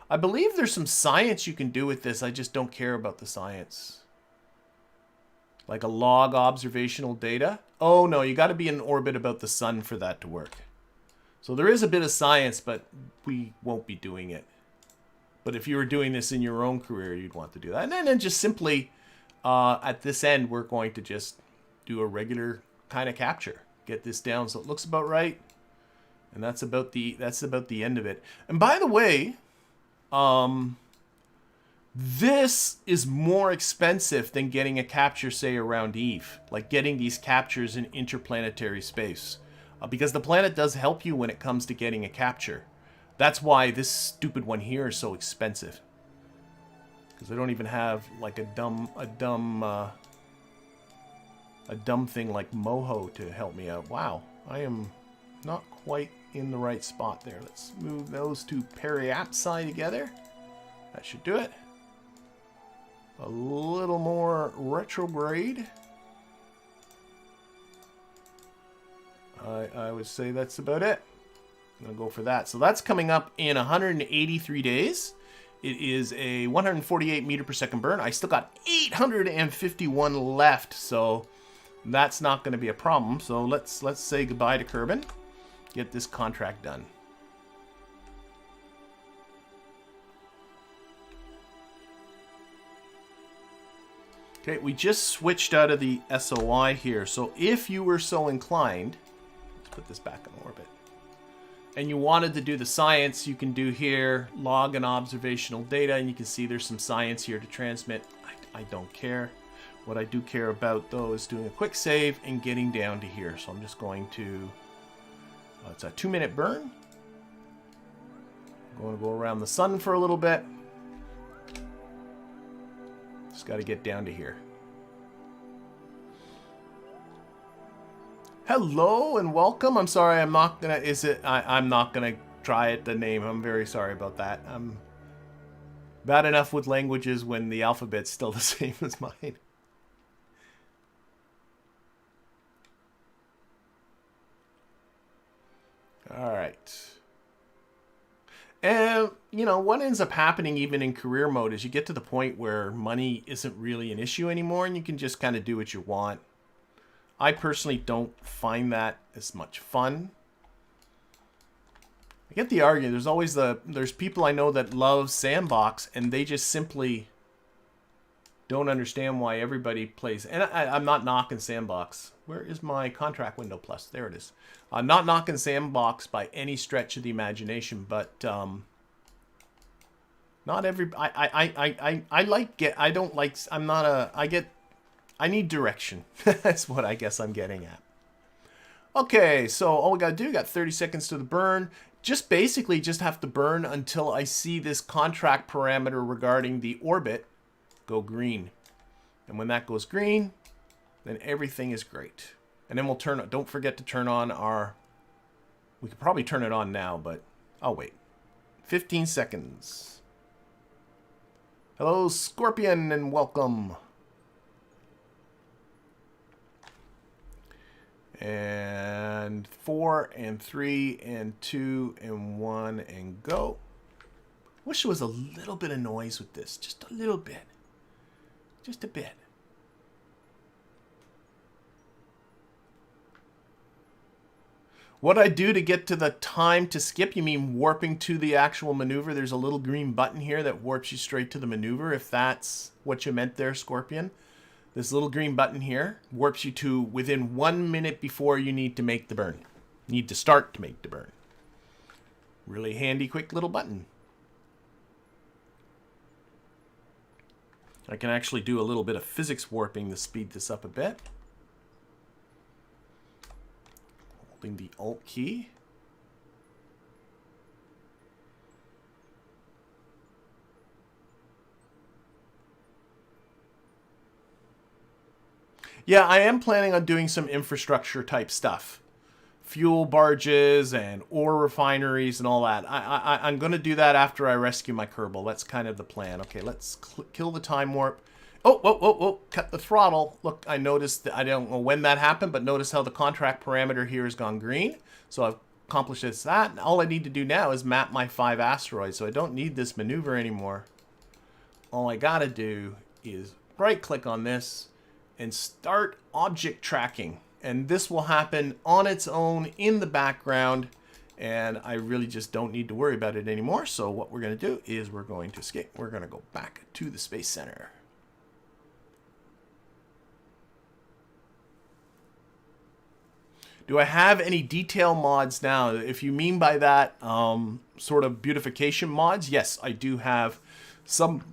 I believe there's some science you can do with this. I just don't care about the science. Like a log observational data. Oh no, you got to be in orbit about the sun for that to work. So there is a bit of science, but we won't be doing it. But if you were doing this in your own career, you'd want to do that. And then just simply, at this end, we're going to just do a regular kind of capture. Get this down so it looks about right. And that's about the end of it. And by the way, this is more expensive than getting a capture, say, around Eve. Like getting these captures in interplanetary space. Because the planet does help you when it comes to getting a capture. That's why this stupid one here is so expensive. Because I don't even have like a dumb thing like Moho to help me out. Wow, I am not quite in the right spot there. Let's move those two periapsi together. That should do it. A little more retrograde. I would say that's about it. I'm going to go for that. So that's coming up in 183 days. It is a 148 meter per second burn. I still got 851 left, so that's not going to be a problem. So let's say goodbye to Kerbin. Get this contract done. Okay, we just switched out of the SOI here. So if you were so inclined, let's put this back in orbit, and you wanted to do the science, you can do here, log and observational data, and you can see there's some science here to transmit. I don't care. What I do care about, though, is doing a quick save and getting down to here. So I'm just going to, it's a 2-minute burn. I'm going to go around the sun for a little bit. Just got to get down to here. Hello and welcome. I'm sorry, I'm not gonna. I'm not gonna try it. The name. I'm very sorry about that. I'm bad enough with languages when the alphabet's still the same as mine. All right. And, you know, what ends up happening even in career mode is you get to the point where money isn't really an issue anymore and you can just kind of do what you want. I personally don't find that as much fun. I get the argument. There's always there's people I know that love Sandbox and they just simply don't understand why everybody plays. And I'm not knocking Sandbox. Where is my contract window plus? There it is. I'm not knocking Sandbox by any stretch of the imagination, but not every. I like get. I don't like. I'm not a. I get. I need direction. That's what I guess I'm getting at. Okay, so all we gotta do, got 30 seconds to the burn. Just basically just have to burn until I see this contract parameter regarding the orbit go green. And when that goes green, then everything is great. And then we'll turn it. Don't forget to turn on our. We could probably turn it on now, but I'll wait. 15 seconds. Hello, Scorpion, and welcome. And 4 and 3 and 2 and 1 and go. Wish there was a little bit of noise with this. Just a little bit. Just a bit. What I do to get to the time to skip, you mean warping to the actual maneuver? There's a little green button here that warps you straight to the maneuver, if that's what you meant there, Scorpion. This little green button here warps you to within 1 minute before you need to make the burn. Need to start to make the burn. Really handy, quick little button. I can actually do a little bit of physics warping to speed this up a bit. Holding the Alt key. Yeah, I am planning on doing some infrastructure type stuff. Fuel barges and ore refineries and all that. I'm going to do that after I rescue my Kerbal. That's kind of the plan. Okay, let's kill the time warp. Oh, whoa, whoa, whoa, cut the throttle. Look, I noticed that I don't know when that happened, but notice how the contract parameter here has gone green. So I've accomplished that. All I need to do now is map my 5 asteroids, so I don't need this maneuver anymore. All I got to do is right-click on this and start object tracking. And this will happen on its own in the background. And I really just don't need to worry about it anymore. So what we're going to do is we're going to escape. We're going to go back to the Space Center. Do I have any detail mods now? If you mean by that sort of beautification mods, yes, I do have some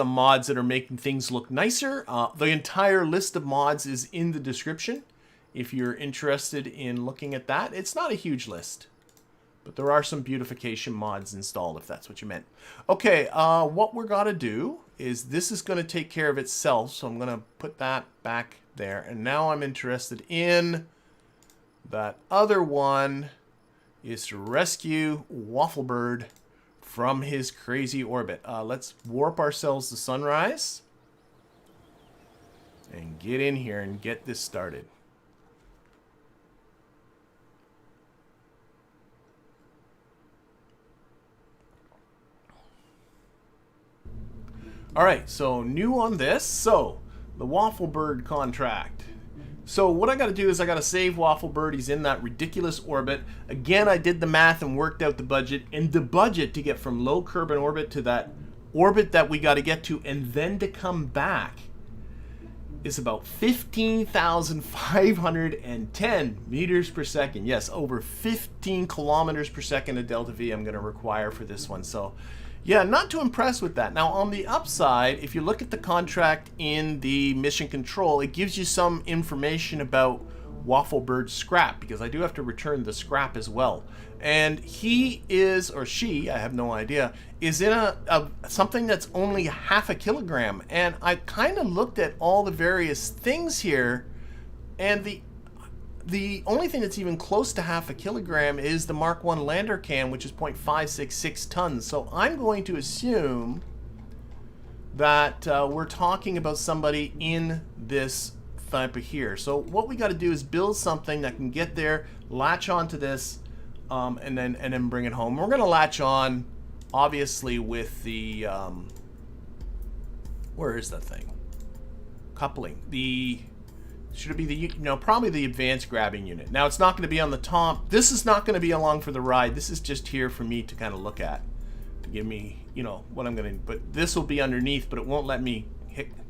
mods that are making things look nicer. The entire list of mods is in the description if you're interested in looking at that. It's not a huge list, but there are some beautification mods installed if that's what you meant. Okay, what we're gonna do is this is gonna take care of itself, so I'm gonna put that back there. And now I'm interested in that other one is to rescue Wafflebird from his crazy orbit. Let's warp ourselves to Sunrise and get in here and get this started. All right, so new on this. So the Wafflebird contract. So what I got to do is I got to save Wafflebird. He's in that ridiculous orbit. Again, I did the math and worked out the budget. And the budget to get from low Kerbin orbit to that orbit that we got to get to and then to come back is about 15,510 meters per second. Yes, over 15 kilometers per second of delta V I'm going to require for this one. So yeah, not too impressed with that. Now, on the upside, if you look at the contract in the mission control, it gives you some information about Wafflebird's scrap, because I do have to return the scrap as well. And he is, or she, I have no idea, is in something that's only 0.5 kilogram. And I kind of looked at all the various things here, and the only thing that's even close to half a kilogram is the Mark 1 lander can, which is 0.566 tons. So I'm going to assume that we're talking about somebody in this type of here. So what we got to do is build something that can get there, latch onto this, and then bring it home. We're going to latch on, obviously, with the where is that thing? Coupling. Should it be the, no, probably the advanced grabbing unit. Now it's not going to be on the top. This is not going to be along for the ride. This is just here for me to kind of look at, to give me, you know, what I'm going to, but this will be underneath, but it won't let me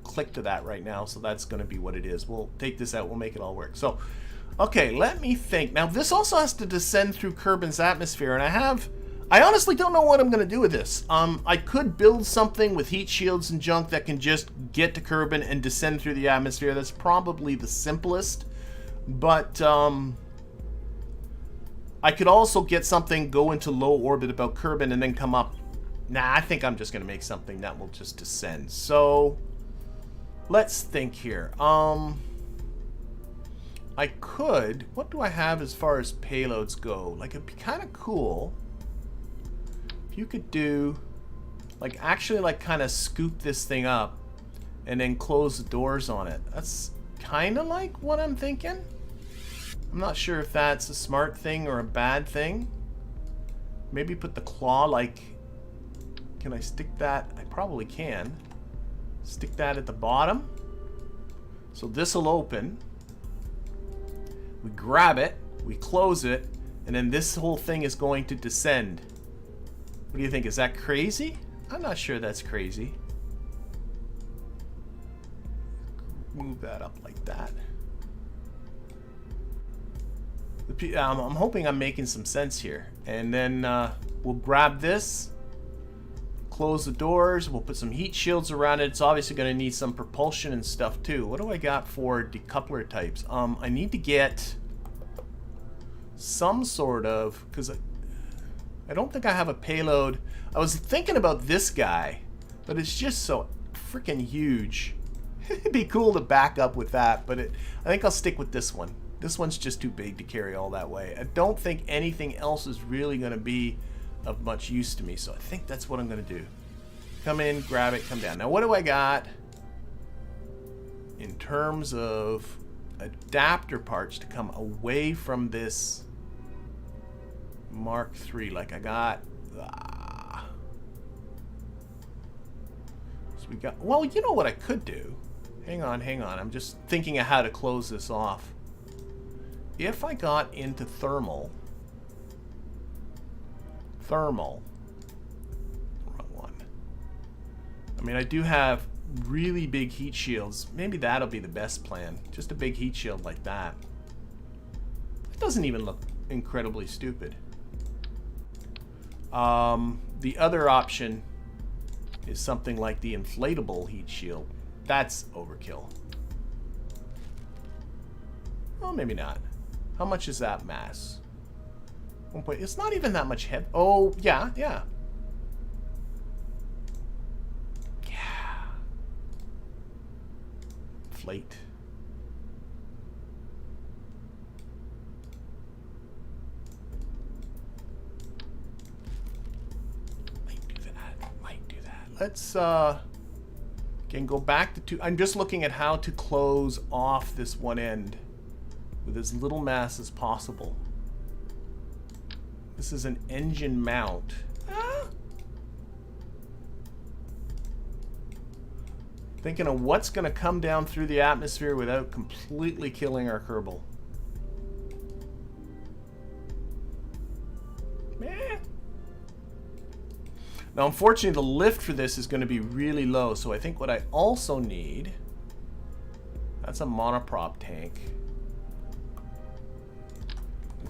click to that right now. So that's going to be what it is. We'll take this out. We'll make it all work. So, okay, let me think. Now this also has to descend through Kerbin's atmosphere, and I honestly don't know what I'm going to do with this. I could build something with heat shields and junk that can just get to Kerbin and descend through the atmosphere. That's probably the simplest. But I could also get something, go into low orbit about Kerbin, and then come up. Nah, I think I'm just going to make something that will just descend. So, let's think here. I could... What do I have as far as payloads go? Like, it'd be kind of cool... You could do, like, actually, like, kind of scoop this thing up and then close the doors on it. That's kind of like what I'm thinking. I'm not sure if that's a smart thing or a bad thing. Maybe put the claw, like, can I stick that? I probably can. Stick that at the bottom. So this will open. We grab it, we close it, and then this whole thing is going to descend. What do you think? Is that crazy? I'm not sure that's crazy. Move that up like that. I'm hoping I'm making some sense here. And then we'll grab this, close the doors, we'll put some heat shields around it. It's obviously going to need some propulsion and stuff too. What do I got for decoupler types? I need to get some sort of, because I don't think I have a payload. I was thinking about this guy, but it's just so freaking huge. It'd be cool to back up with that, but I think I'll stick with this one. This one's just too big to carry all that way. I don't think anything else is really going to be of much use to me, so I think that's what I'm going to do. Come in, grab it, come down. Now, what do I got in terms of adapter parts to come away from this Mark III? Like I got... So we got... Well, you know what I could do? Hang on. I'm just thinking of how to close this off. If I got into thermal... Wrong one. I mean, I do have really big heat shields. Maybe that'll be the best plan. Just a big heat shield like that. It doesn't even look incredibly stupid. The other option is something like the inflatable heat shield. That's overkill. Well, maybe not. How much is that mass? 1 point. It's not even that much heavy. Oh, yeah. Inflate. Might do that. Let's again go back to 2. I'm just looking at how to close off this one end with as little mass as possible. This is an engine mount. Thinking of what's going to come down through the atmosphere without completely killing our Kerbal. Now, unfortunately, the lift for this is going to be really low, so I think what I also need... That's a monoprop tank.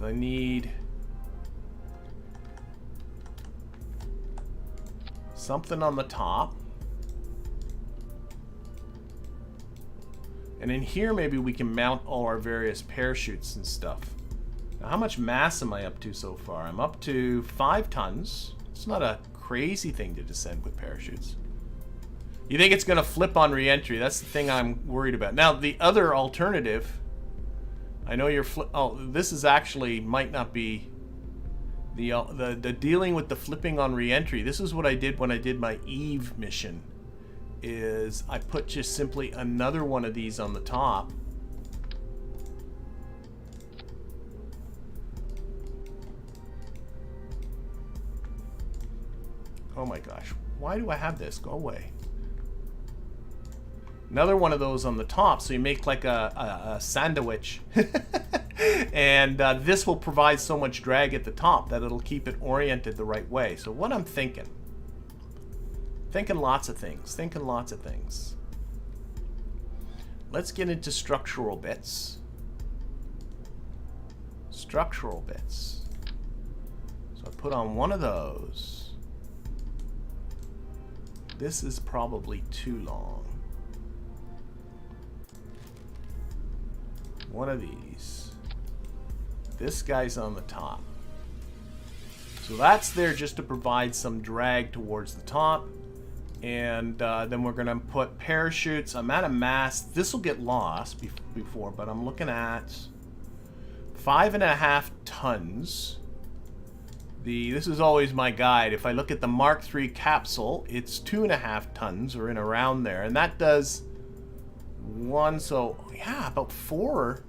I need... something on the top. And in here, maybe we can mount all our various parachutes and stuff. Now, how much mass am I up to so far? I'm up to 5 tons. It's not a crazy thing to descend with parachutes. You think it's going to flip on re-entry? That's the thing I'm worried about. Now, the other alternative I know you're oh, this is actually might not be the dealing with the flipping on re-entry. This is what I did when I did my Eve mission. Is I put just simply another one of these on the top. Oh my gosh, why do I have this? Go away. Another one of those on the top, so you make like a sandwich. And this will provide so much drag at the top that it'll keep it oriented the right way. So what I'm thinking lots of things, Let's get into structural bits. So I put on one of those. This is probably too long. One of these. This guy's on the top. So that's there just to provide some drag towards the top. And then we're going to put parachutes. I'm at a mass. This will get lost before, but I'm looking at 5.5 tons. This is always my guide. If I look at the Mark III capsule, it's 2.5 tons or in around there. And that does one, so yeah, about 4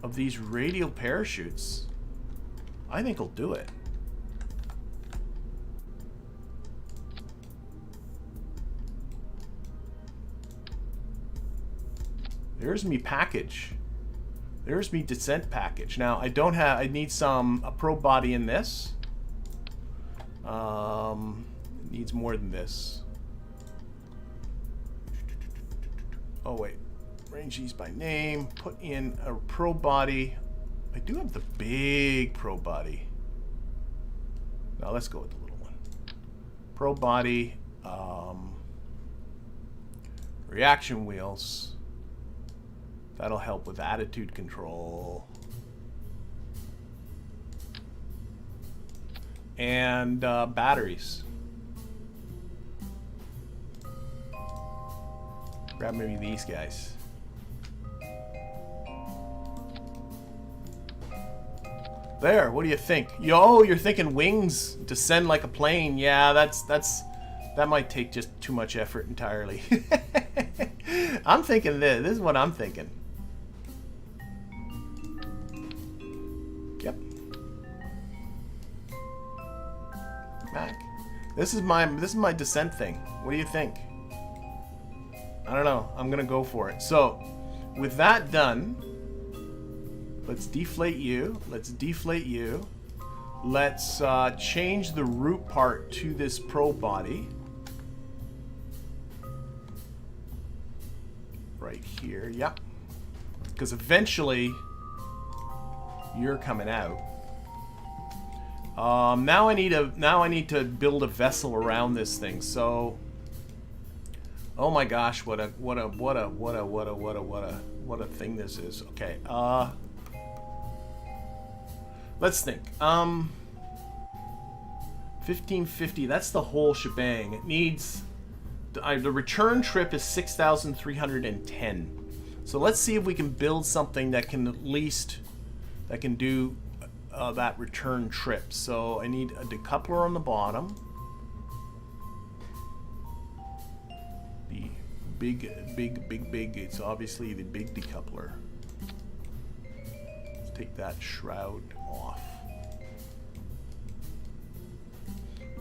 of these radial parachutes. I think will do it. There's me package. There's me descent package. Now I don't have. I need a probe body in this. It needs more than this. Oh wait, range these by name. Put in a probe body. I do have the big probe body. Now let's go with the little one. Probe body. Reaction wheels. That'll help with attitude control. And batteries. Grab maybe these guys. There, what do you think? Yo, you're thinking wings, descend like a plane. Yeah, that might take just too much effort entirely. I'm thinking this. This is what I'm thinking. Yep. Mac. This is my descent thing. What do you think? I don't know. I'm gonna go for it. So, with that done, let's deflate you. Let's deflate you. Let's change the root part to this probe body. Right here. Yep. Because eventually you're coming out. Now I need to build a vessel around this thing. So, oh my gosh, what a thing this is. Okay. Let's think. 1550. That's the whole shebang. It needs the return trip is 6,310. So let's see if we can build something that can at least do that return trip. So I need a decoupler on the bottom. The big. It's obviously the big decoupler. Let's take that shroud off.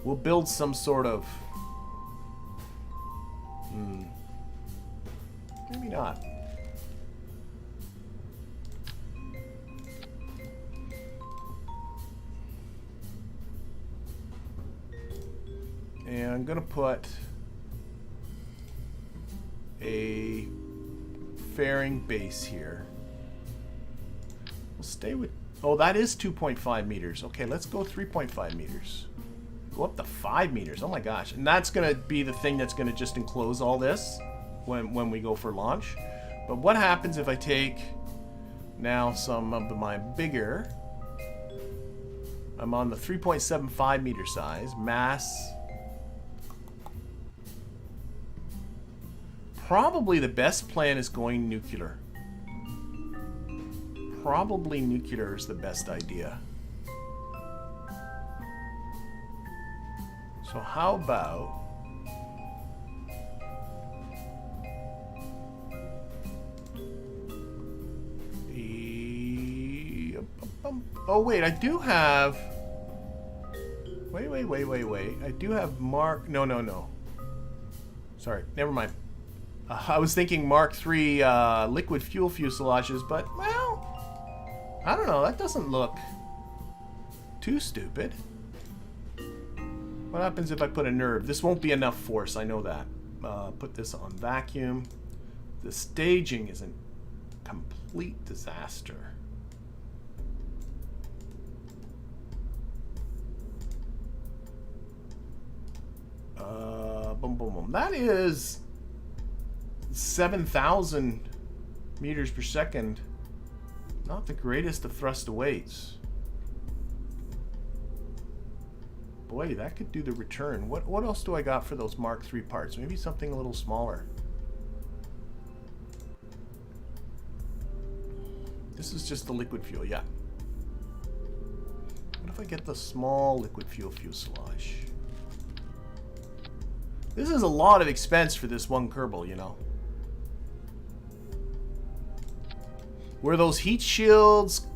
We'll build some sort of. Maybe not. And I'm gonna put a fairing base here. We'll stay with. Oh, that is 2.5 meters. Okay, let's go 3.5 meters. Go up to 5 meters. Oh my gosh. And that's gonna be the thing that's gonna just enclose all this when we go for launch. But what happens if I take now some of my bigger. I'm on the 3.75 meter size. Mass. Probably the best plan is going nuclear. probably nuclear is the best idea. So how about... Oh wait, I do have... Wait. I do have Mark... No. Sorry, never mind. I was thinking Mark III liquid fuel fuselages, but, well... I don't know, that doesn't look too stupid. What happens if I put a nerve? This won't be enough force, I know that. Put this on vacuum. The staging is a complete disaster. Boom. That is 7,000 meters per second. Not the greatest of thrust awaits. Boy, that could do the return. What else do I got for those Mark III parts? Maybe something a little smaller. This is just the liquid fuel, yeah. What if I get the small liquid fuel fuselage? This is a lot of expense for this one Kerbal, you know. Were those heat shields...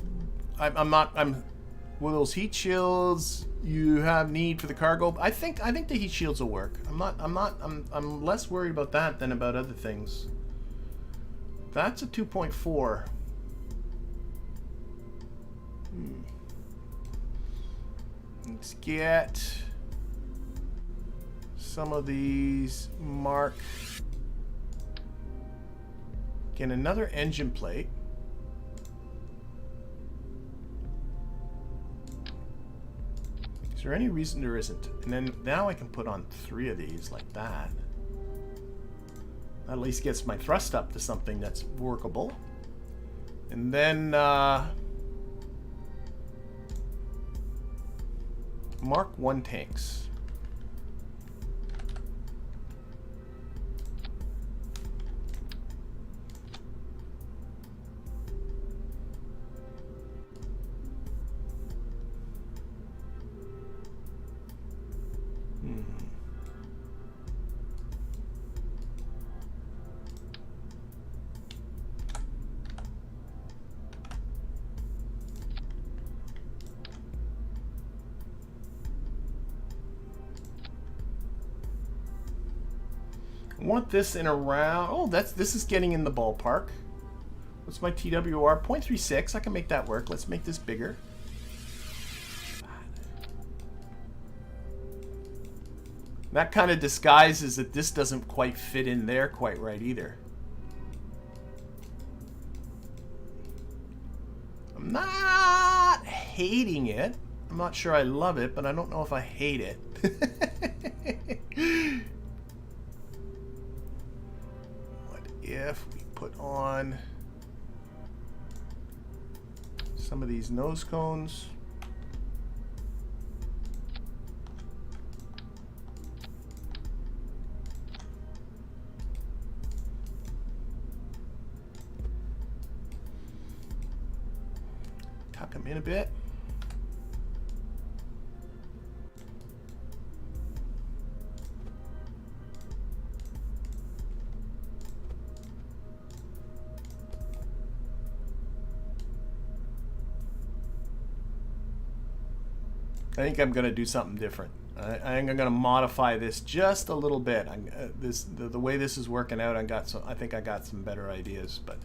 Were those heat shields you have need for the cargo? I think the heat shields will work. I'm less worried about that than about other things. That's a 2.4. Let's get some of these Mark. Get another engine plate. Is there any reason there isn't? And then now I can put on 3 of these like that. That at least gets my thrust up to something that's workable. And then Mark I tanks. I want this in around... Oh, this is getting in the ballpark. What's my TWR? 0.36. I can make that work. Let's make this bigger. That kind of disguises that this doesn't quite fit in there quite right either. I'm not hating it. I'm not sure I love it, but I don't know if I hate it. If we put on some of these nose cones. Tuck them in a bit. I think I'm going to do something different. I think I'm going to modify this just a little bit. The way this is working out, I think I got some better ideas, but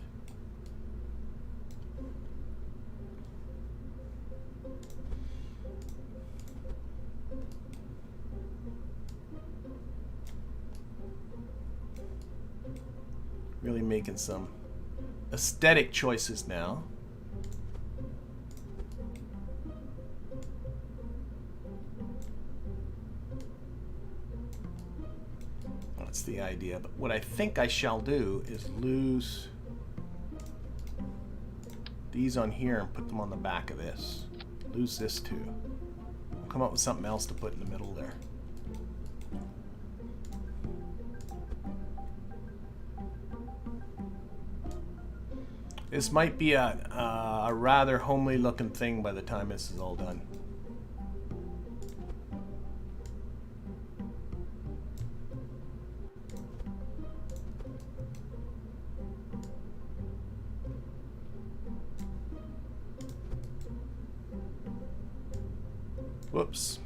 really making some aesthetic choices now. The idea, but what I think I shall do is lose these on here and put them on the back of this. Lose this too. I'll come up with something else to put in the middle there. This might be a rather homely looking thing by the time this is all done. Whoops.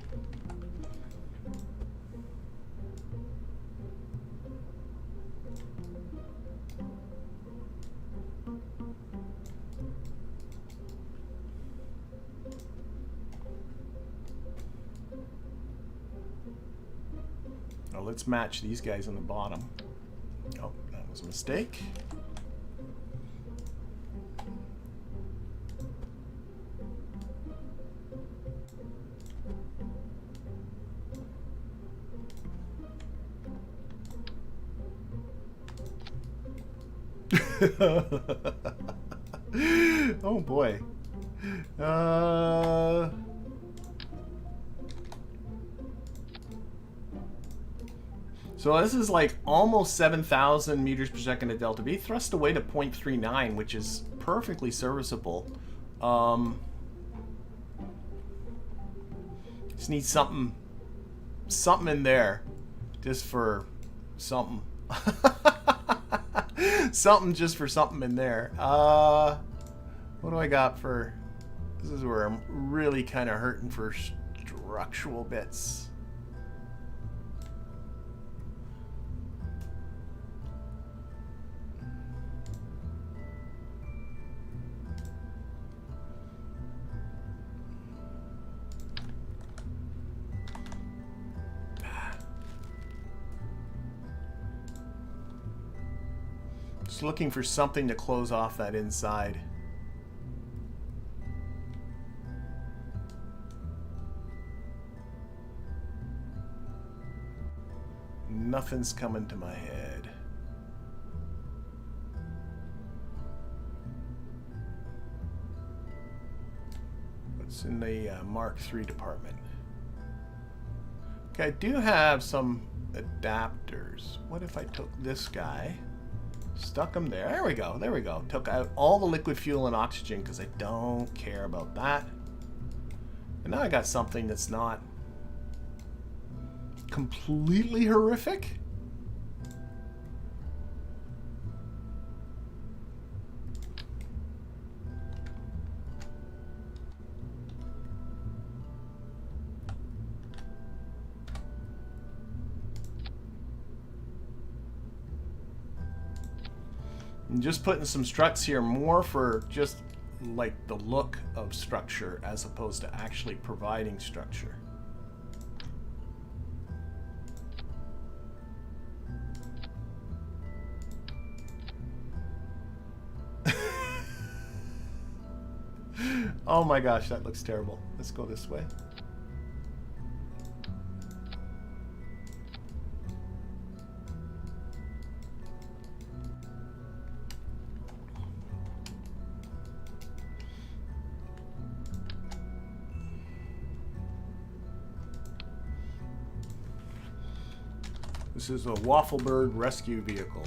Now let's match these guys on the bottom. Oh, that was a mistake. Oh boy. So this is like almost 7,000 meters per second at delta V, thrust away to 0.39, which is perfectly serviceable. Just need something in there, just for something. Something just for something in there. What do I got for... This is where I'm really kind of hurting for structural bits. Just looking for something to close off that inside. Nothing's coming to my head. What's in the Mark III department? Okay, I do have some adapters. What if I took this guy, stuck him there? There we go, there we go. Took out all the liquid fuel and oxygen because I don't care about that. And now I got something that's not completely horrific. I'm just putting some struts here more for just like the look of structure as opposed to actually providing structure. Oh my gosh, that looks terrible. Let's go this way. This is a Wafflebird Rescue vehicle.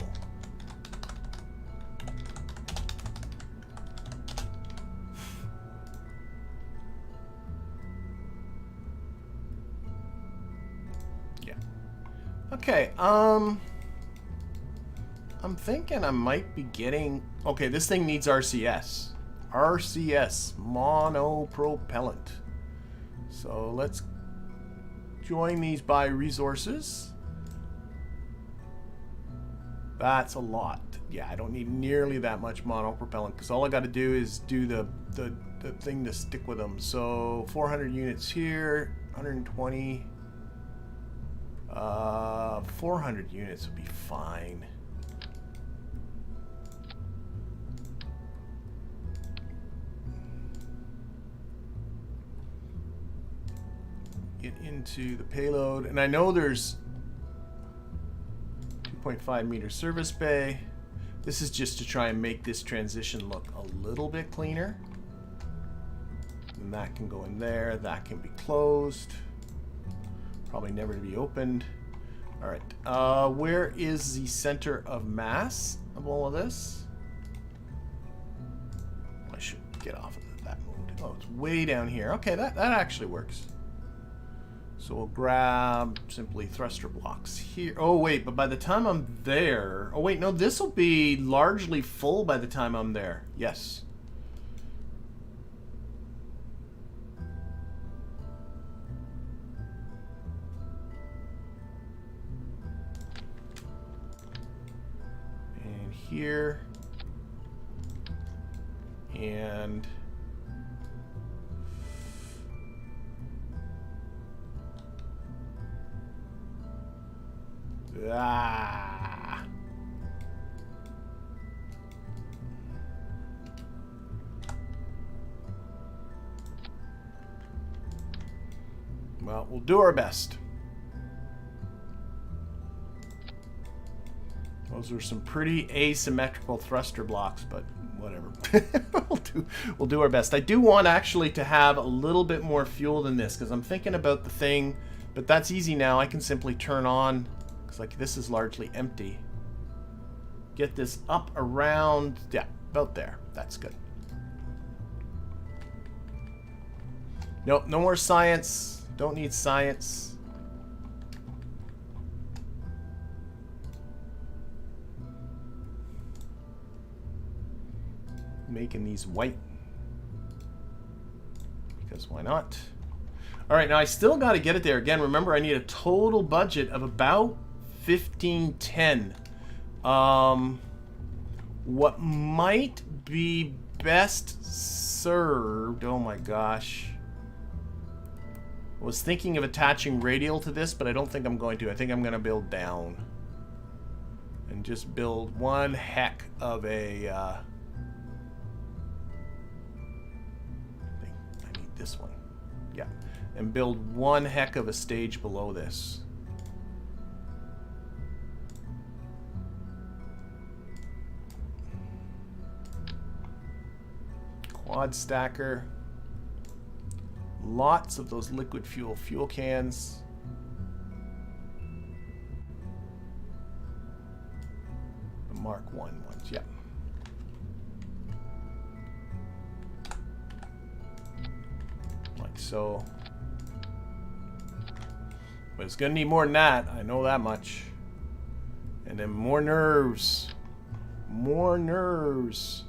Yeah. Okay, I'm thinking I might be getting... Okay, this thing needs RCS. RCS, monopropellant. So let's join these by resources. That's a lot. Yeah, I don't need nearly that much monopropellant because all I got to do is do the thing to stick with them. So 400 units here, 120. 400 units would be fine. Get into the payload, and I know there's 2.5 meter service bay. This is just to try and make this transition look a little bit cleaner. And that can go in there. That can be closed. Probably never to be opened. All right. Where is the center of mass of all of this? get off of that mode. Oh, it's way down here. Okay, that actually works. So we'll grab simply thruster blocks here. Oh, wait, but by the time I'm there... Oh, wait, no, this will be largely full by the time I'm there. Yes. And here. And... Ah. Well, we'll do our best. Those are some pretty asymmetrical thruster blocks, but whatever. we'll do our best. I do want actually to have a little bit more fuel than this, because I'm thinking about the thing, but that's easy now. I can simply turn on, because like this is largely empty. Get this up around, yeah, about there. That's good. Nope, no more science. Don't need science. Making these white. Because why not? Alright, now I still got to get it there. Again, remember I need a total budget of about 1510. What might be best served... Oh my gosh. I was thinking of attaching radial to this, but I don't think I'm going to. I think I'm going to build down. And just build one heck of a... I need this one. Yeah. And build one heck of a stage below this. Quad stacker. Lots of those liquid fuel cans. The Mark I ones, yeah. Like so. But it's gonna need more than that, I know that much. And then more nerves. More nerves.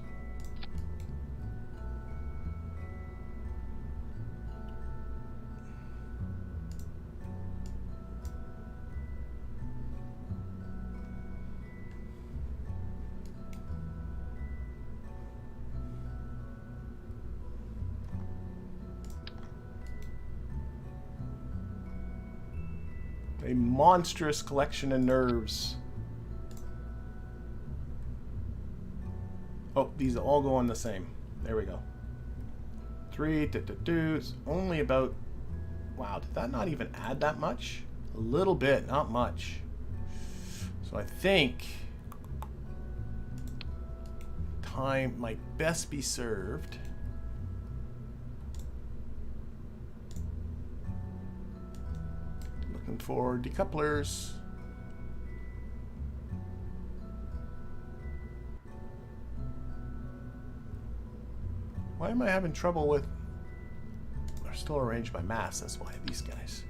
A monstrous collection of nerves. Oh, these all go on the same. There we go. 3, 2, 2, 2. It's only about... Wow, did that not even add that much? A little bit, not much. So I think time might best be served. Looking for decouplers. Why am I having trouble with... They're still arranged by mass, that's why, these guys.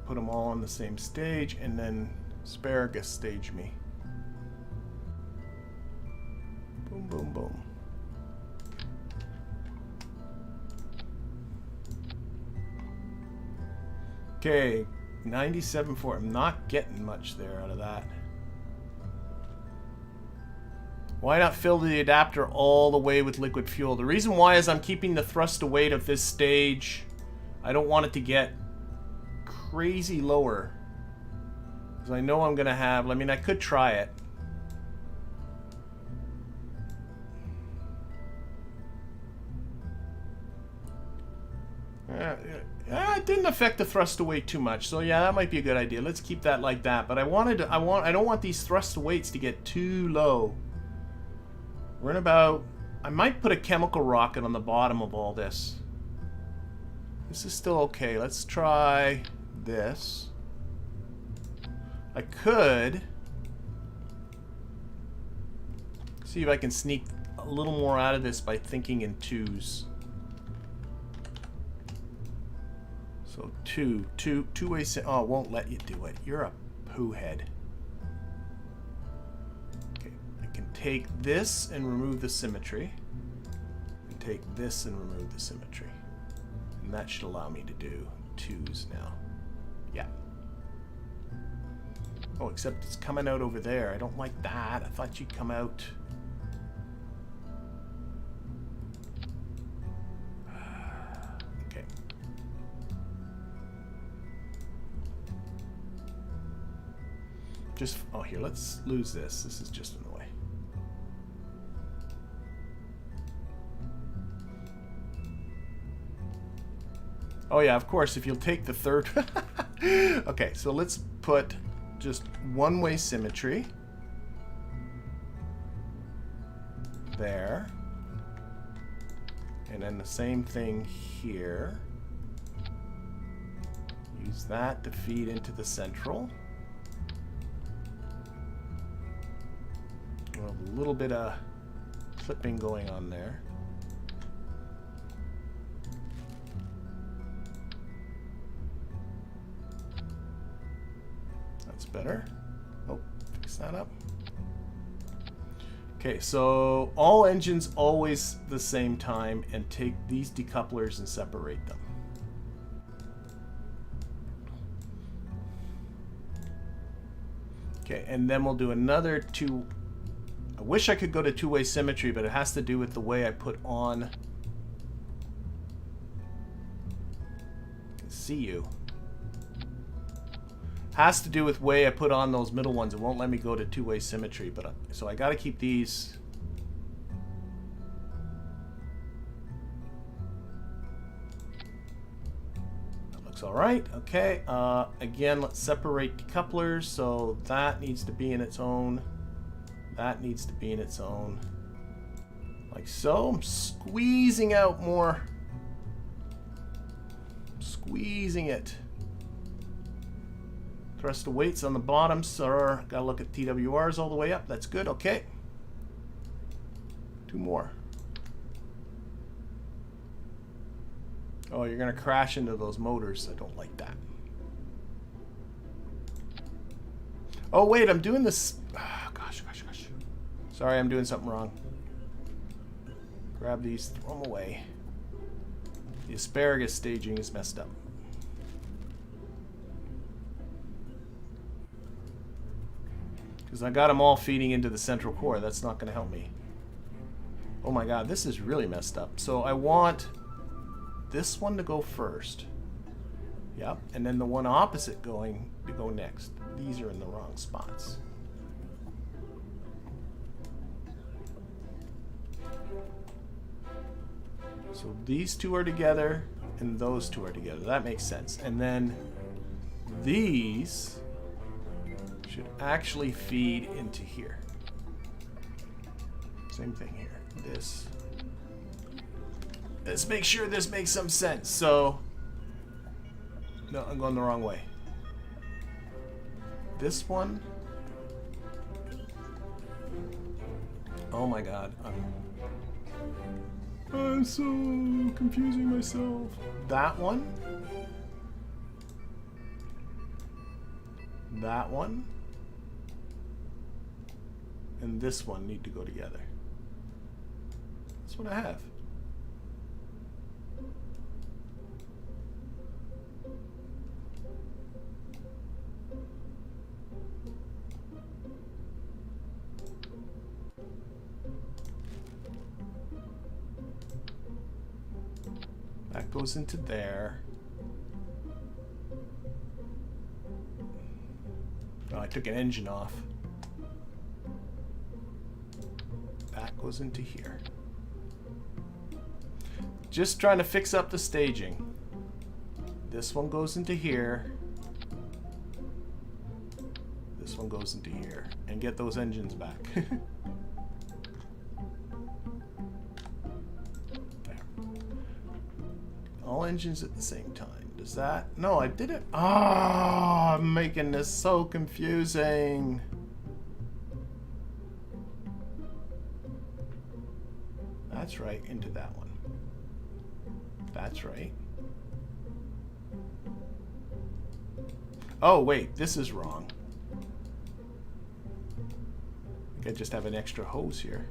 Put them all on the same stage, and then asparagus stage me. Boom, boom, boom. Okay, 97.4. I'm not getting much there out of that. Why not fill the adapter all the way with liquid fuel? The reason why is I'm keeping the thrust to weight of this stage. I don't want it to get crazy lower, because I know I'm gonna have... I mean, I could try it. It didn't shouldn't affect the thrust to weight too much. So yeah, that might be a good idea. Let's keep that like that. But I don't want these thrust to weights to get too low. We're in about, I might put a chemical rocket on the bottom of all this. This is still okay. Let's try this. I could see if I can sneak a little more out of this by thinking in twos. So two-way. Oh, it won't let you do it. You're a poo head. Okay, I can take this and remove the symmetry. And take this and remove the symmetry. And that should allow me to do twos now. Yeah. Oh, except it's coming out over there. I don't like that. I thought you'd come out. Okay. Just, oh, here, let's lose this. This is just in the way. Oh yeah, of course, if you'll take the third. Okay, so let's put just one-way symmetry there, and then the same thing here. Use that to feed into the central. We'll have a little bit of clipping going on there. That's better. Oh, fix that up. Okay, so all engines always the same time, and take these decouplers and separate them. Okay, and then we'll do another two. I wish I could go to two-way symmetry, but it has to do with the way I put on. I can see you. Has to do with way I put on those middle ones. It won't let me go to two-way symmetry, but so I got to keep these. That looks all right. Okay. Again, let's separate decouplers. So that needs to be in its own. That needs to be in its own. Like so. I'm squeezing out more. I'm squeezing it. Thrust to weights on the bottom, so gotta look at TWRs all the way up. That's good. Okay. Two more. Oh, you're gonna crash into those motors. I don't like that. Oh wait, I'm doing this. Oh, gosh. Sorry, I'm doing something wrong. Grab these, throw them away. The asparagus staging is messed up. Because I got them all feeding into the central core. That's not going to help me. Oh my god, this is really messed up. So I want this one to go first. Yep, and then the one opposite going to go next. These are in the wrong spots. So these two are together, and those two are together. That makes sense. And then these should actually feed into here. Same thing here. This. Let's make sure this makes some sense. So, no, I'm going the wrong way. This one. Oh my god. I'm so confusing myself. That one. That one. And this one need to go together. That's what I have. That goes into there. Oh, I took an engine off. That goes into here. Just trying to fix up the staging. This one goes into here. This one goes into here. And get those engines back. There. All engines at the same time. Does that? No, I did it. Ah, I'm making this so confusing. That's right, into that one. That's right. Oh, wait, this is wrong. I think I just have an extra hose here.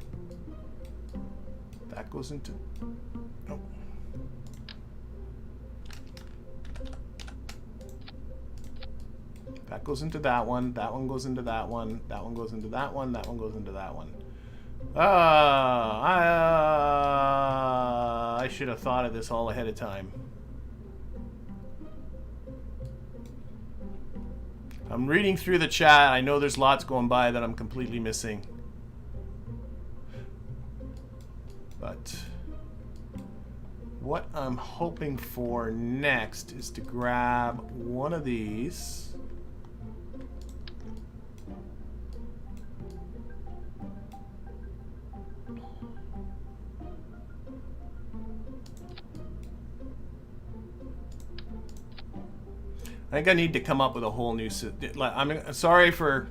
That goes into... Nope. That goes into that one. That one goes into that one. That one goes into that one. That one goes into that one. I should have thought of this all ahead of time. I'm reading through the chat. I know there's lots going by that I'm completely missing. But what I'm hoping for next is to grab one of these. I think I need to come up with a whole new... I'm sorry for...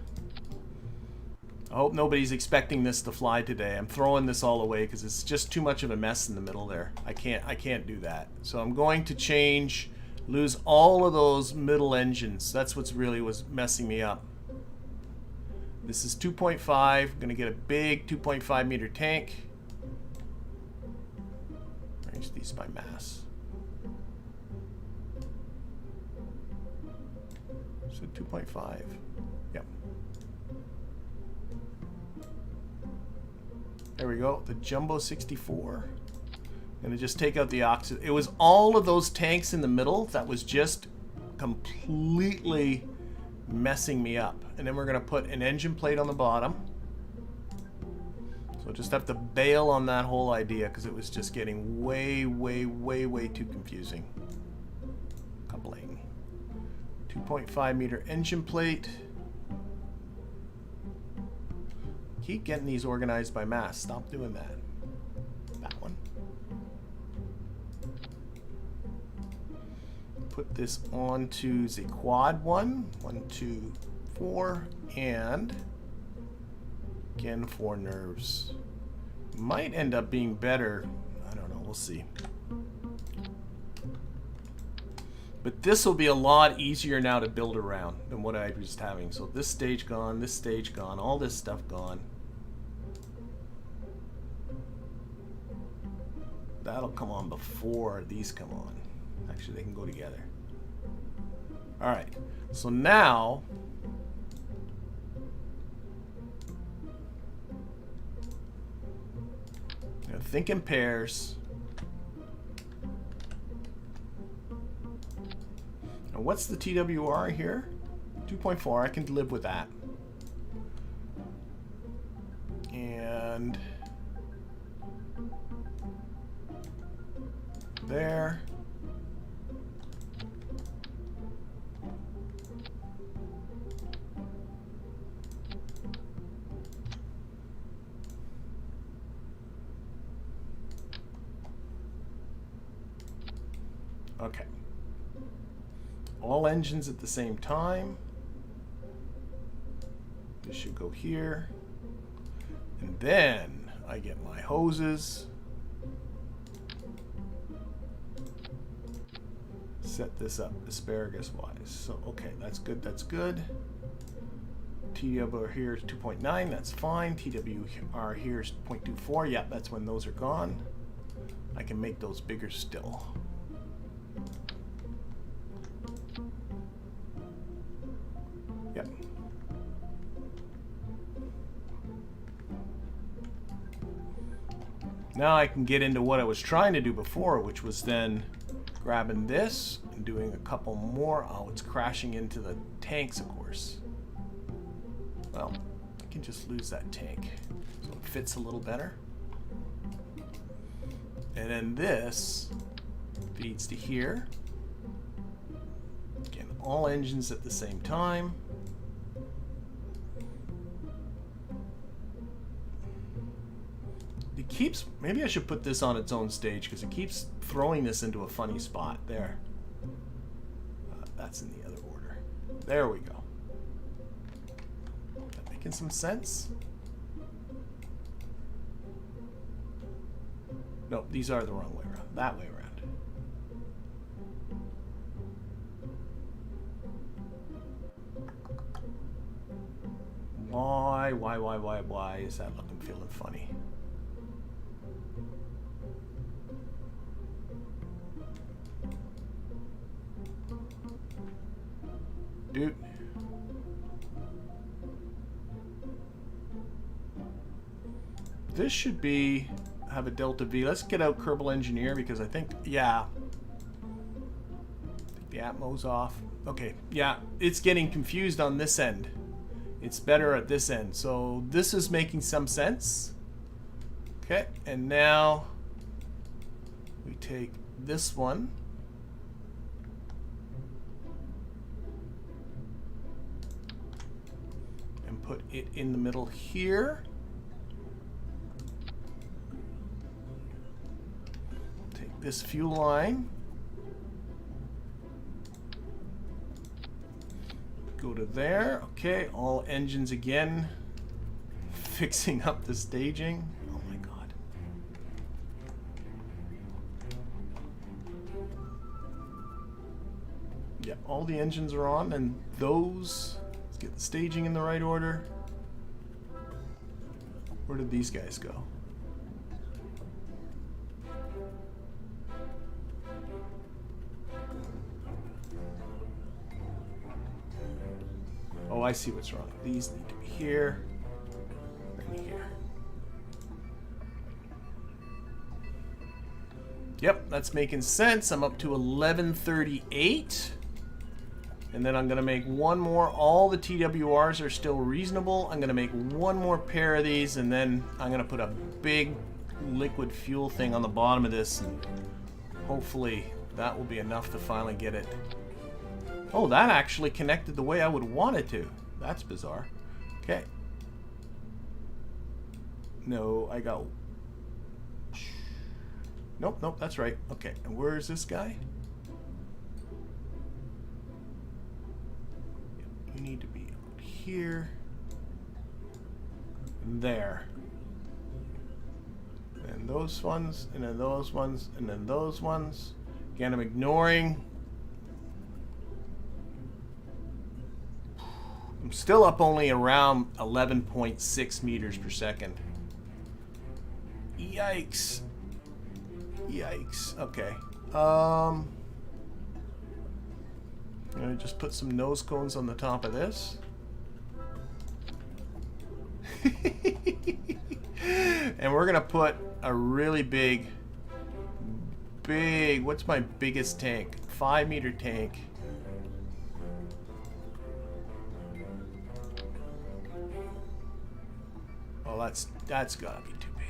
I hope nobody's expecting this to fly today. I'm throwing this all away because it's just too much of a mess in the middle there. I can't do that. So I'm going to change, lose all of those middle engines. That's what's really was messing me up. This is 2.5. I'm going to get a big 2.5 meter tank. Arrange these by mass. So 2.5. Yep. There we go. The Jumbo 64. I'm gonna just take out the oxygen. It was all of those tanks in the middle that was just completely messing me up. And then we're gonna put an engine plate on the bottom. So just have to bail on that whole idea because it was just getting way too confusing. Coupling. 2.5 meter engine plate. Keep getting these organized by mass. Stop doing that. That one. Put this onto the quad one. 1, 2, 4. And again, 4 nerves. Might end up being better. I don't know. We'll see. But this will be a lot easier now to build around than what I was having. So this stage gone, all this stuff gone. That'll come on before these come on. Actually, they can go together. All right, so now think in pairs. Now what's the TWR here? 2.4, I can live with that. And there. Okay. All engines at the same time. This should go here. And then I get my hoses. Set this up asparagus wise. So, okay, that's good, that's good. TWR here is 2.9, that's fine. TWR here is 0.24. Yeah, that's when those are gone. I can make those bigger still. Yep. Now I can get into what I was trying to do before, which was then grabbing this and doing a couple more. Oh, it's crashing into the tanks, of course. Well, I can just lose that tank so it fits a little better. And then this feeds to here. all engines at the same time. It keeps, maybe I should put this on its own stage because it keeps throwing this into a funny spot. There. That's in the other order. There we go. That making some sense? No, these are the wrong way around. That way around. Why is that looking feeling funny? Dude. This should be have a delta V. Let's get out Kerbal Engineer because I think, yeah. I think the Atmo's off. Okay, yeah, it's getting confused on this end. It's better at this end. So this is making some sense. Okay, and now we take this one. And put it in the middle here. Take this fuel line. Go to there. Okay, all engines again. Fixing up the staging. Oh my god. Yeah, all the engines are on, and those. Let's get the staging in the right order. Where did these guys go? Oh, I see what's wrong. These need to be here and here. Yep, that's making sense. I'm up to 1138. And then I'm going to make one more. All the TWRs are still reasonable. I'm going to make one more pair of these, and then I'm going to put a big liquid fuel thing on the bottom of this, and hopefully that will be enough to finally get it. Oh, that actually connected the way I would want it to. That's bizarre. Okay. No, I got... Nope, nope, that's right. Okay, and where is this guy? You need to be out here. And there. And those ones, and then those ones, and then those ones. Again, I'm ignoring... I'm still up only around 11.6 meters per second. Yikes. Yikes. Okay. I'm gonna just put some nose cones on the top of this. And we're gonna put a really big, what's my biggest tank? 5-meter tank. Oh, that's gotta be too big.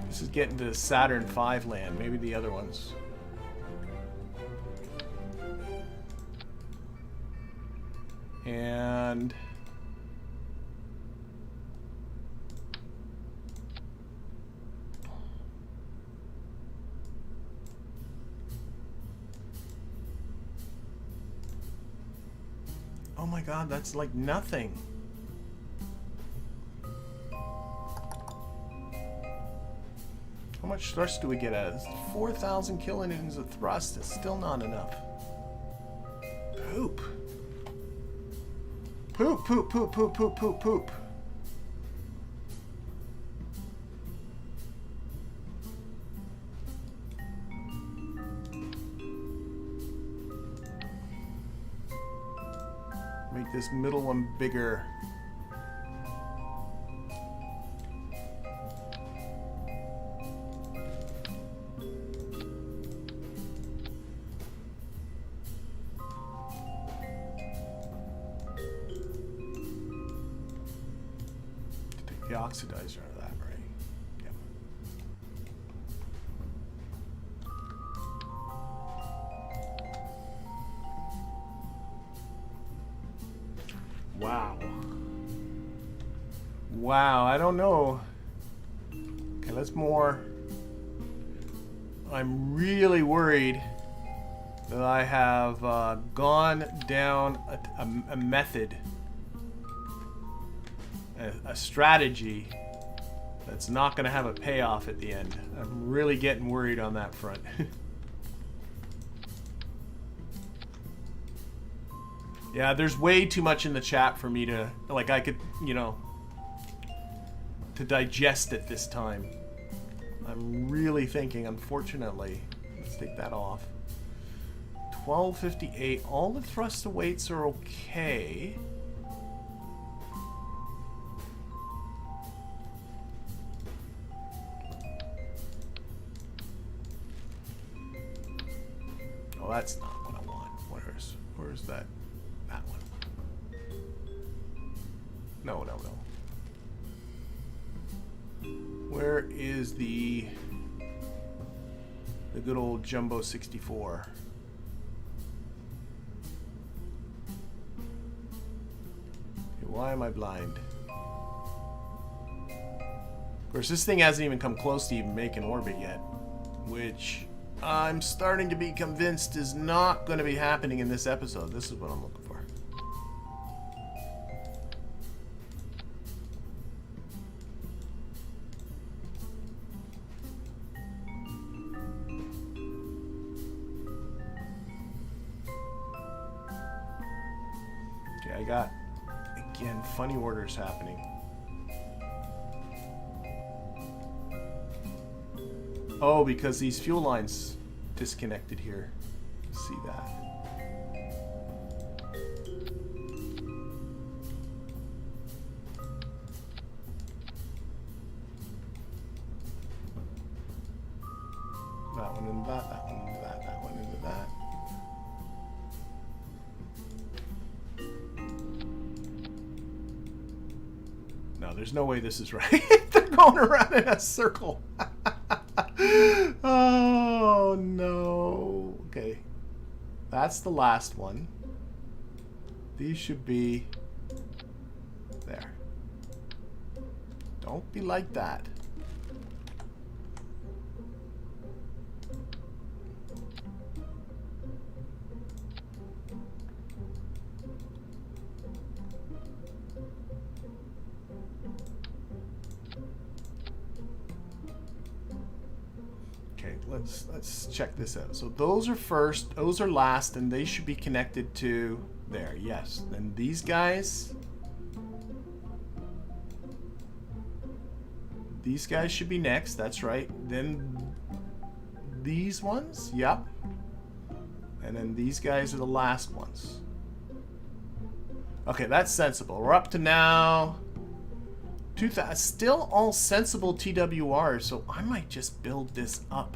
This is getting to Saturn V land. Maybe the other ones. And... oh my god, that's like nothing. How much thrust do we get out of this? 4,000 kilonewtons of thrust. It's still not enough. Poop. Poop, poop, poop, poop, poop, poop, poop. Make this middle one bigger. the oxidizer out of that, right? Yep. Wow. Wow, I don't know. Okay, let's more. I'm really worried that I have gone down a method, a strategy that's not going to have a payoff at the end. I'm really getting worried on that front. Yeah, there's way too much in the chat for me to, like, I could, you know, to digest it this time. I'm really thinking, unfortunately, let's take that off. 1258, all the thrust weights are okay. Oh, that's not what I want. Where's that? That one. No. Where is the good old Jumbo 64? Why am I blind? Of course, this thing hasn't even come close to even making orbit yet, which I'm starting to be convinced is not going to be happening in this episode. This is what I'm looking for. Okay, I got, again, funny orders happening. Oh, because these fuel lines disconnected here. See that. That one into that, that one into that, that one into that. No, there's no way this is right. They're going around in a circle. Oh no. Okay. That's the last one. These should be there. Don't be like that. Let's check this out. So those are first, those are last, and they should be connected to there. Yes. Then these guys should be next. That's right. Then these ones, yep. And then these guys are the last ones. Okay, that's sensible. We're up to now 2000. Still all sensible TWRs, so I might just build this up.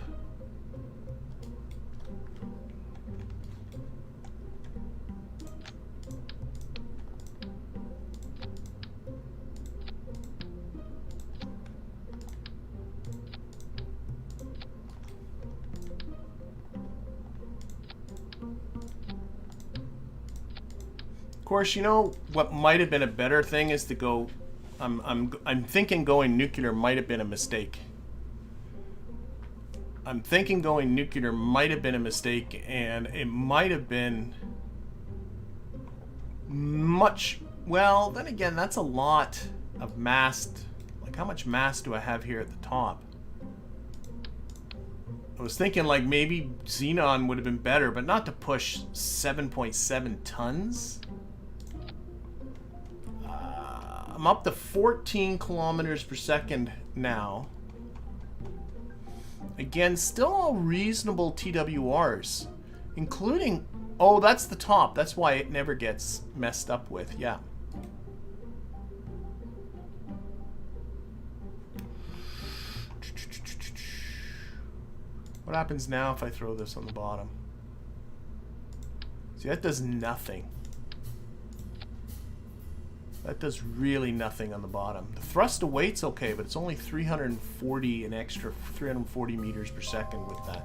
Of course, you know what might have been a better thing is to go. I'm thinking going nuclear might have been a mistake. I'm thinking going nuclear might have been a mistake, and it might have been much. Well, then again, that's a lot of mass. Like, how much mass do I have here at the top? I was thinking like maybe Xenon would have been better, but not to push 7.7 tons. I'm up to 14 kilometers per second now. Again, still all reasonable TWRs, including... Oh, that's the top. That's why it never gets messed up with. Yeah. What happens now if I throw this on the bottom? See, that does nothing. That does really nothing on the bottom. The thrust to weight's okay, but it's only 340, an extra 340 meters per second with that.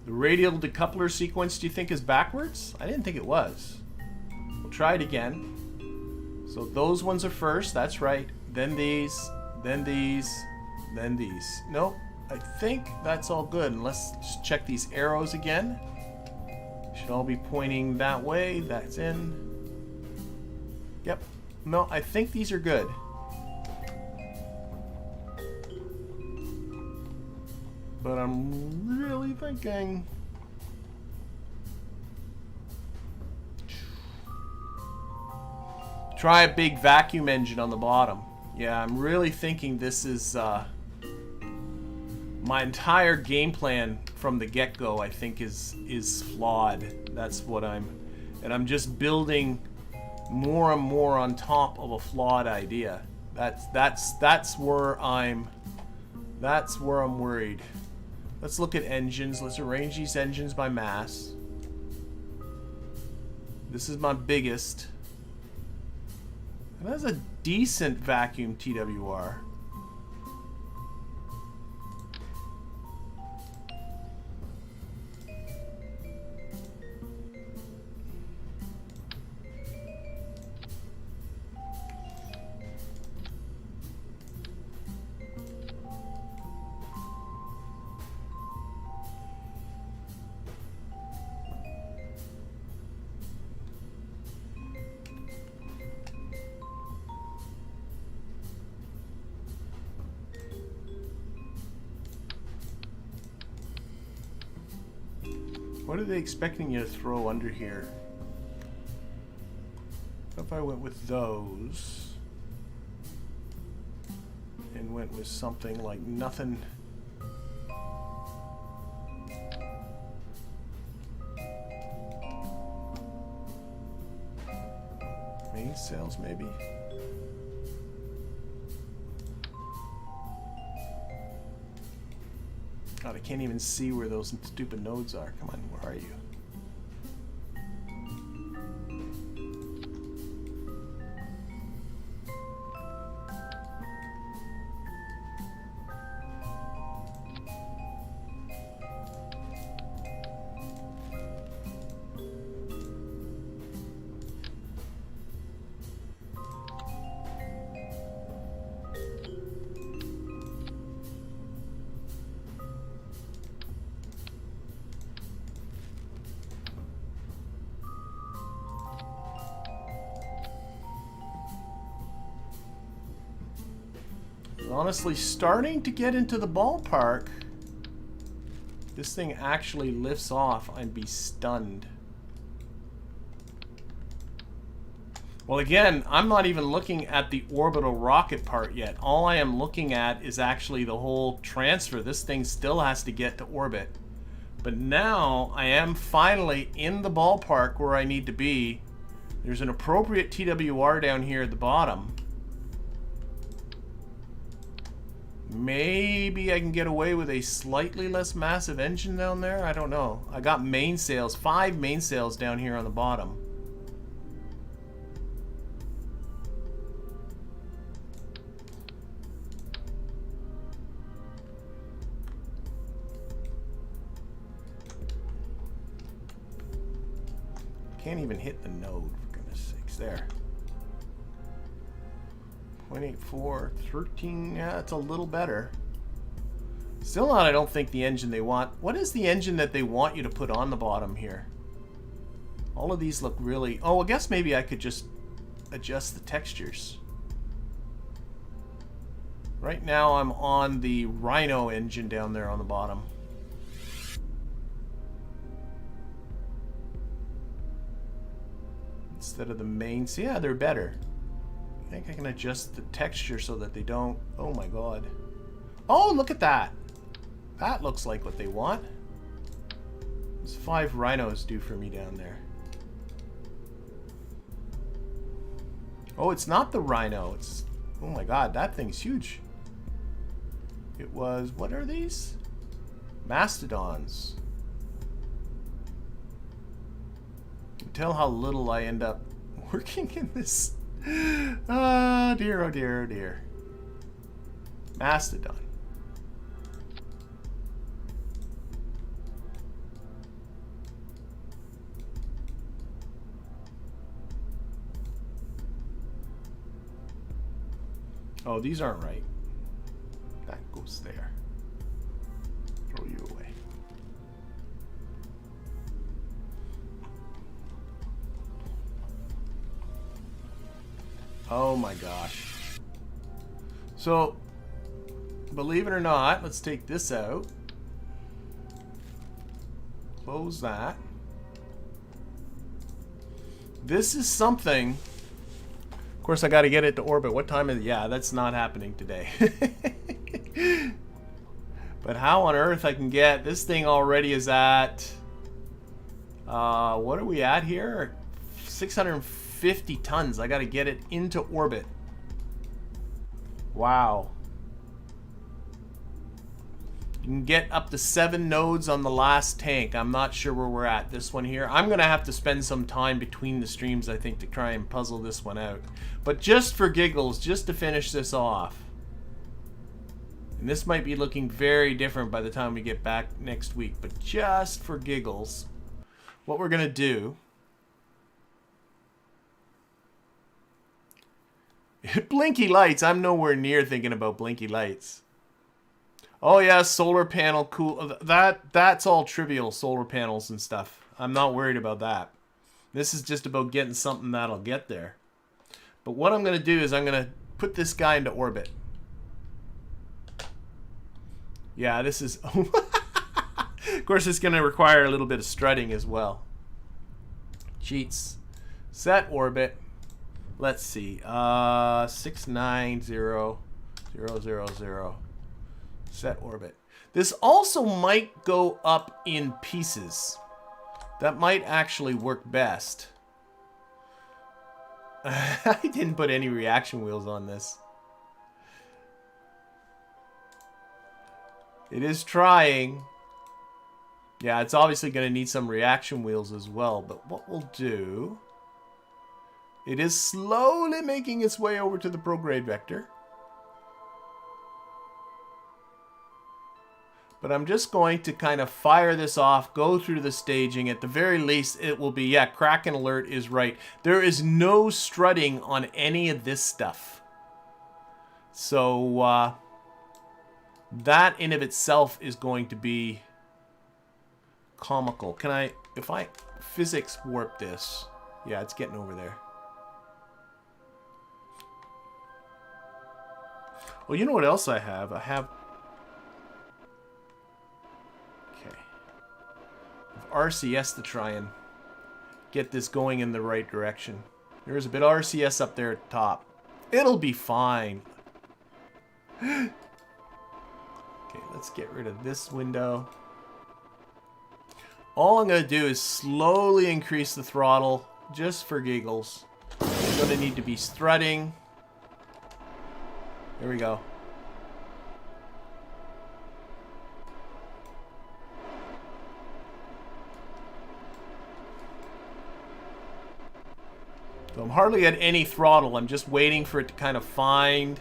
The radial decoupler sequence, do you think is backwards? I didn't think it was. We'll try it again. So those ones are first, that's right. Then these, then these, then these. Nope, I think that's all good. And let's just check these arrows again. Should all be pointing that way. That's in. Yep. No, I think these are good. But I'm really thinking... Try a big vacuum engine on the bottom. Yeah, I'm really thinking this is my entire game plan from the get-go. I think is flawed. That's what and I'm just building more and more on top of a flawed idea. That's where I'm worried. Let's look at engines. Let's arrange these engines by mass. This is my biggest. That's a decent vacuum TWR. What are they expecting you to throw under here? What if I went with those and went with something like nothing? Mainsails maybe? God, I can't even see where those stupid nodes are. Come on, where are you? Honestly, starting to get into the ballpark. This thing actually lifts off, I'd be stunned. Well, again, I'm not even looking at the orbital rocket part yet. All I am looking at is actually the whole transfer. This thing still has to get to orbit. But now I am finally in the ballpark where I need to be. There's an appropriate TWR down here at the bottom. Maybe I can get away with a slightly less massive engine down there. I don't know. I got mainsails, 5 mainsails down here on the bottom. Can't even hit the node, for goodness sakes. There. 0.84, 13, yeah, it's a little better. Still not, I don't think, the engine they want. What is the engine that they want you to put on the bottom here? All of these look really... Oh, I guess maybe I could just adjust the textures. Right now I'm on the Rhino engine down there on the bottom. Instead of the main... So yeah, they're better. I think I can adjust the texture so that they don't... Oh my god. Oh, look at that! That looks like what they want. Those 5 rhinos do for me down there. Oh, it's not the Rhino. It's... Oh my god, that thing's huge. It was... What are these? Mastodons. You can tell how little I end up working in this. Oh dear, oh dear, oh dear. Mastodon. Oh, these aren't right. That goes there. Throw you away. Oh my gosh. So, believe it or not, let's take this out. Close that. This is something... Of course, I got to get it to orbit. What time is it? Yeah, that's not happening today. But how on earth I can get... This thing already is at... what are we at here? 650 tons. I got to get it into orbit. Wow. You can get up to 7 nodes on the last tank. I'm not sure where we're at. This one here. I'm going to have to spend some time between the streams, I think, to try and puzzle this one out. But just for giggles, just to finish this off. And this might be looking very different by the time we get back next week. But just for giggles, what we're going to do... Blinky lights. I'm nowhere near thinking about blinky lights. Oh yeah, solar panel, cool. That's all trivial, solar panels and stuff. I'm not worried about that. This is just about getting something that'll get there. But what I'm going to do is I'm going to put this guy into orbit. Yeah, this is... Of course, it's going to require a little bit of strutting as well. Cheats. Set orbit. Let's see. 690,000. Set orbit. This also might go up in pieces. That might actually work best. I didn't put any reaction wheels on this. It is trying. Yeah, it's obviously going to need some reaction wheels as well. But what we'll do... It is slowly making its way over to the prograde vector. But I'm just going to kind of fire this off, go through the staging. At the very least, it will be, yeah, Kraken alert is right. There is no strutting on any of this stuff. So, that in of itself is going to be comical. Can I, if I physics warp this, yeah, it's getting over there. Well, you know what else I have? I have... Okay. RCS to try and get this going in the right direction. There's a bit of RCS up there at the top. It'll be fine. Okay, let's get rid of this window. All I'm going to do is slowly increase the throttle just for giggles. I'm going to need to be strutting. There we go. So I'm hardly at any throttle. I'm just waiting for it to kind of find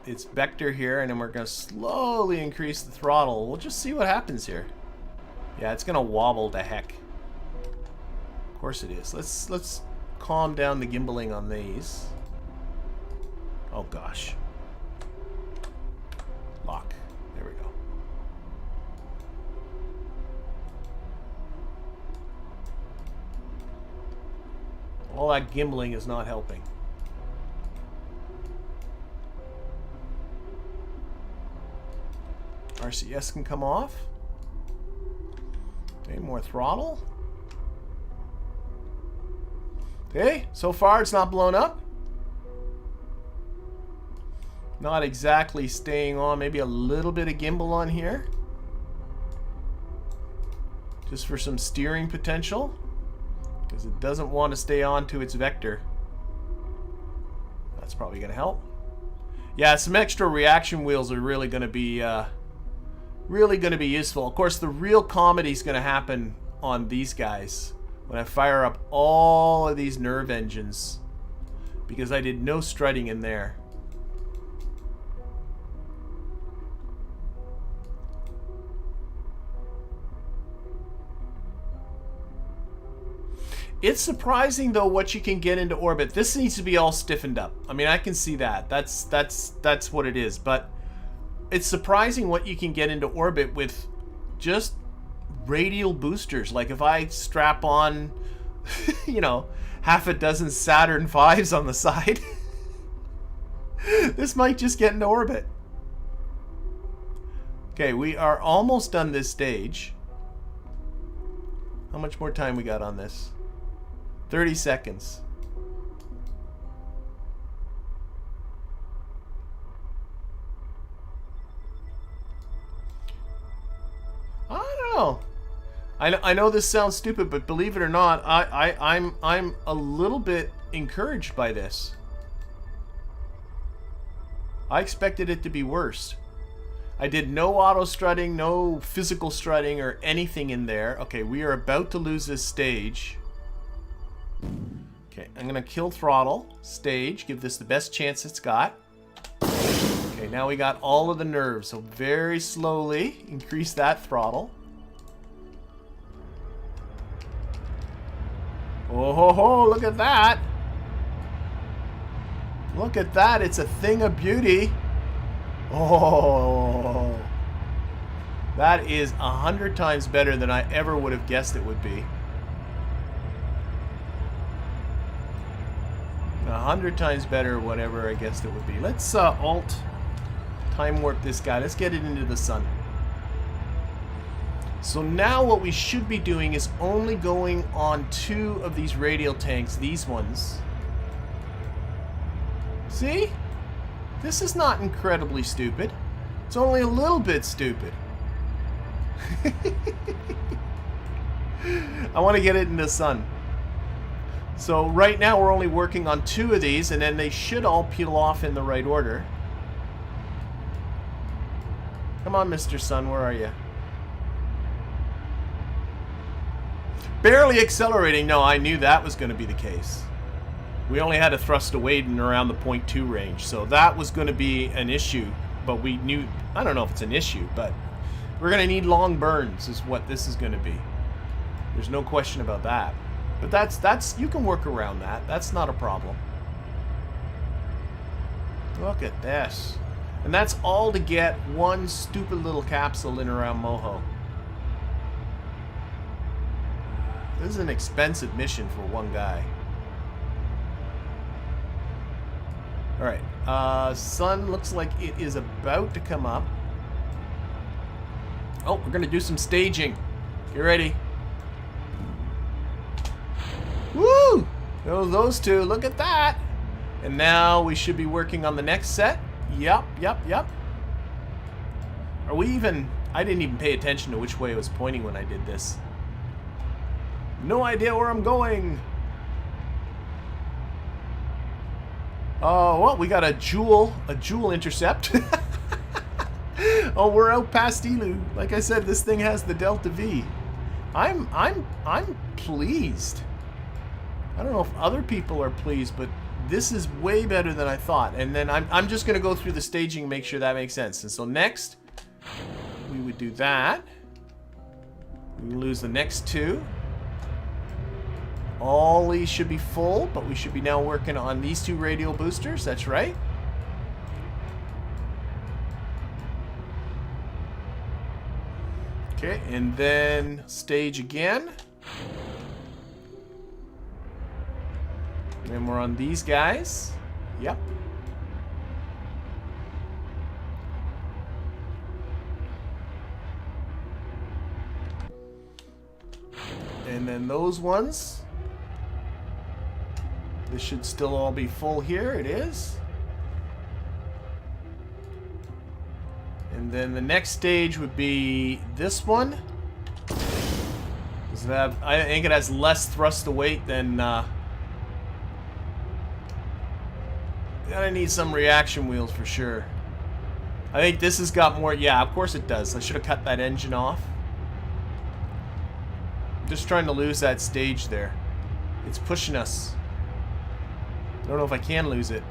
its vector here, and then we're going to slowly increase the throttle. We'll just see what happens here. Yeah, it's going to wobble to heck. Of course it is. Let's calm down the gimbaling on these. Oh gosh. Lock. There we go. All that gimbaling is not helping. RCS can come off. Okay, more throttle. Okay, so far it's not blown up. Not exactly staying on. Maybe a little bit of gimbal on here. Just for some steering potential. Because it doesn't want to stay on to its vector. That's probably going to help. Yeah, some extra reaction wheels are really going to be useful. Of course, the real comedy is going to happen on these guys when I fire up all of these nerve engines, because I did no strutting in there. It's surprising though what you can get into orbit. This needs to be all stiffened up. I mean, I can see that. That's what it is. But it's surprising what you can get into orbit with just radial boosters. Like if I strap on, you know, half a dozen Saturn V's on the side, this might just get into orbit. Okay, we are almost done this stage. How much more time we got on this? 30 seconds. I don't know. I know this sounds stupid, but believe it or not, I'm a little bit encouraged by this. I expected it to be worse. I did no auto strutting, no physical strutting or anything in there. Okay, we are about to lose this stage. Okay, I'm gonna kill throttle, stage, give this the best chance it's got. Okay, now we got all of the nerves, so very slowly increase that throttle. Oh ho ho, look at that! Look at that, it's a thing of beauty. Oh, that is 100 times better than I ever would have guessed it would be. 100 times better whatever I guessed it would be. Let's alt time warp this guy. Let's get it into the sun. So now what we should be doing is only going on 2 of these radial tanks, these ones. See? This is not incredibly stupid. It's only a little bit stupid. I want to get it in the sun. So right now we're only working on 2 of these, and then they should all peel off in the right order. Come on, Mr. Sun, where are you? Barely accelerating. No, I knew that was going to be the case. We only had to thrust away and around the 0.2 range, so that was going to be an issue. But we knew, I don't know if it's an issue, but we're going to need long burns is what this is going to be. There's no question about that. But that's you can work around that. That's not a problem. Look at this. And that's all to get one stupid little capsule in around Moho. This is an expensive mission for one guy. Alright, sun looks like it is about to come up. Oh, we're going to do some staging. Get ready. Woo! Those 2, look at that! And now we should be working on the next set. Yep. Are we even... I didn't even pay attention to which way it was pointing when I did this. No idea where I'm going! Oh, well, we got a jewel intercept. Oh, we're out past Elu. Like I said, this thing has the Delta V. I'm pleased. I don't know if other people are pleased, but this is way better than I thought. And then I'm just going to go through the staging and make sure that makes sense. And so next, we would do that. We lose the next 2. All these should be full, but we should be now working on these 2 radial boosters. That's right. Okay, and then stage again. And we're on these guys. Yep. And then those ones. This should still all be full here. It is. And then the next stage would be this one. Does it have, I think it has less thrust to weight than Gonna need some reaction wheels for sure. I think this has got more... Yeah, of course it does. I should have cut that engine off. Just trying to lose that stage there. It's pushing us. I don't know if I can lose it.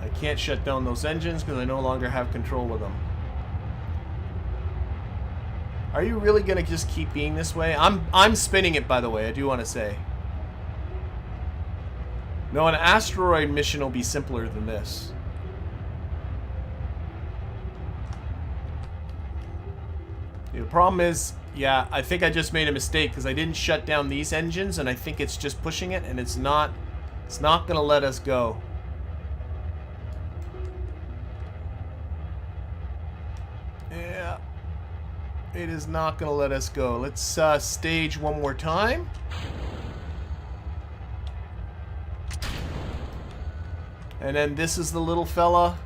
I can't shut down those engines because I no longer have control of them. Are you really gonna just keep being this way? I'm spinning it, by the way. I do want to say. No, an asteroid mission will be simpler than this. The problem is, yeah, I think I just made a mistake because I didn't shut down these engines, and I think it's just pushing it, and it's not gonna let us go. Yeah, it is not gonna let us go. Let's stage one more time. And then this is the little fella.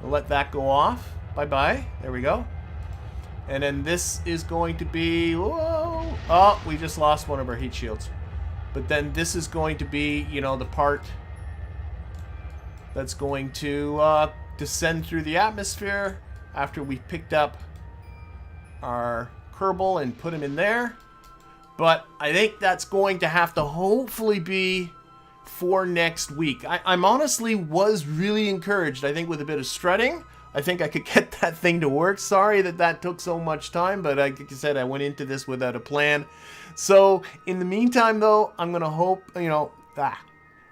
We'll let that go off. Bye-bye. There we go. And then this is going to be... Whoa! Oh, we just lost one of our heat shields. But then this is going to be, you know, the part that's going to descend through the atmosphere after we picked up our Kerbal and put him in there. But I think that's going to have to hopefully be for next week. I'm honestly was really encouraged. I think with a bit of strutting, I think I could get that thing to work. Sorry that took so much time, but like I said, I went into this without a plan. So in the meantime, though, I'm gonna hope, you know,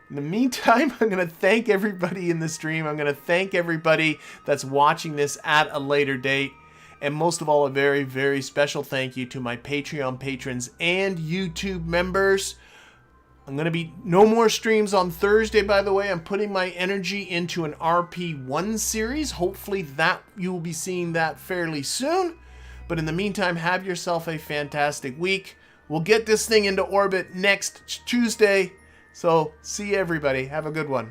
in the meantime, I'm gonna thank everybody in the stream. I'm gonna thank everybody that's watching this at a later date. And most of all, a very, very special thank you to my Patreon patrons and YouTube members. I'm going to be no more streams on Thursday, by the way. I'm putting my energy into an RP1 series. Hopefully that you will be seeing that fairly soon. But in the meantime, have yourself a fantastic week. We'll get this thing into orbit next Tuesday. So see everybody. Have a good one.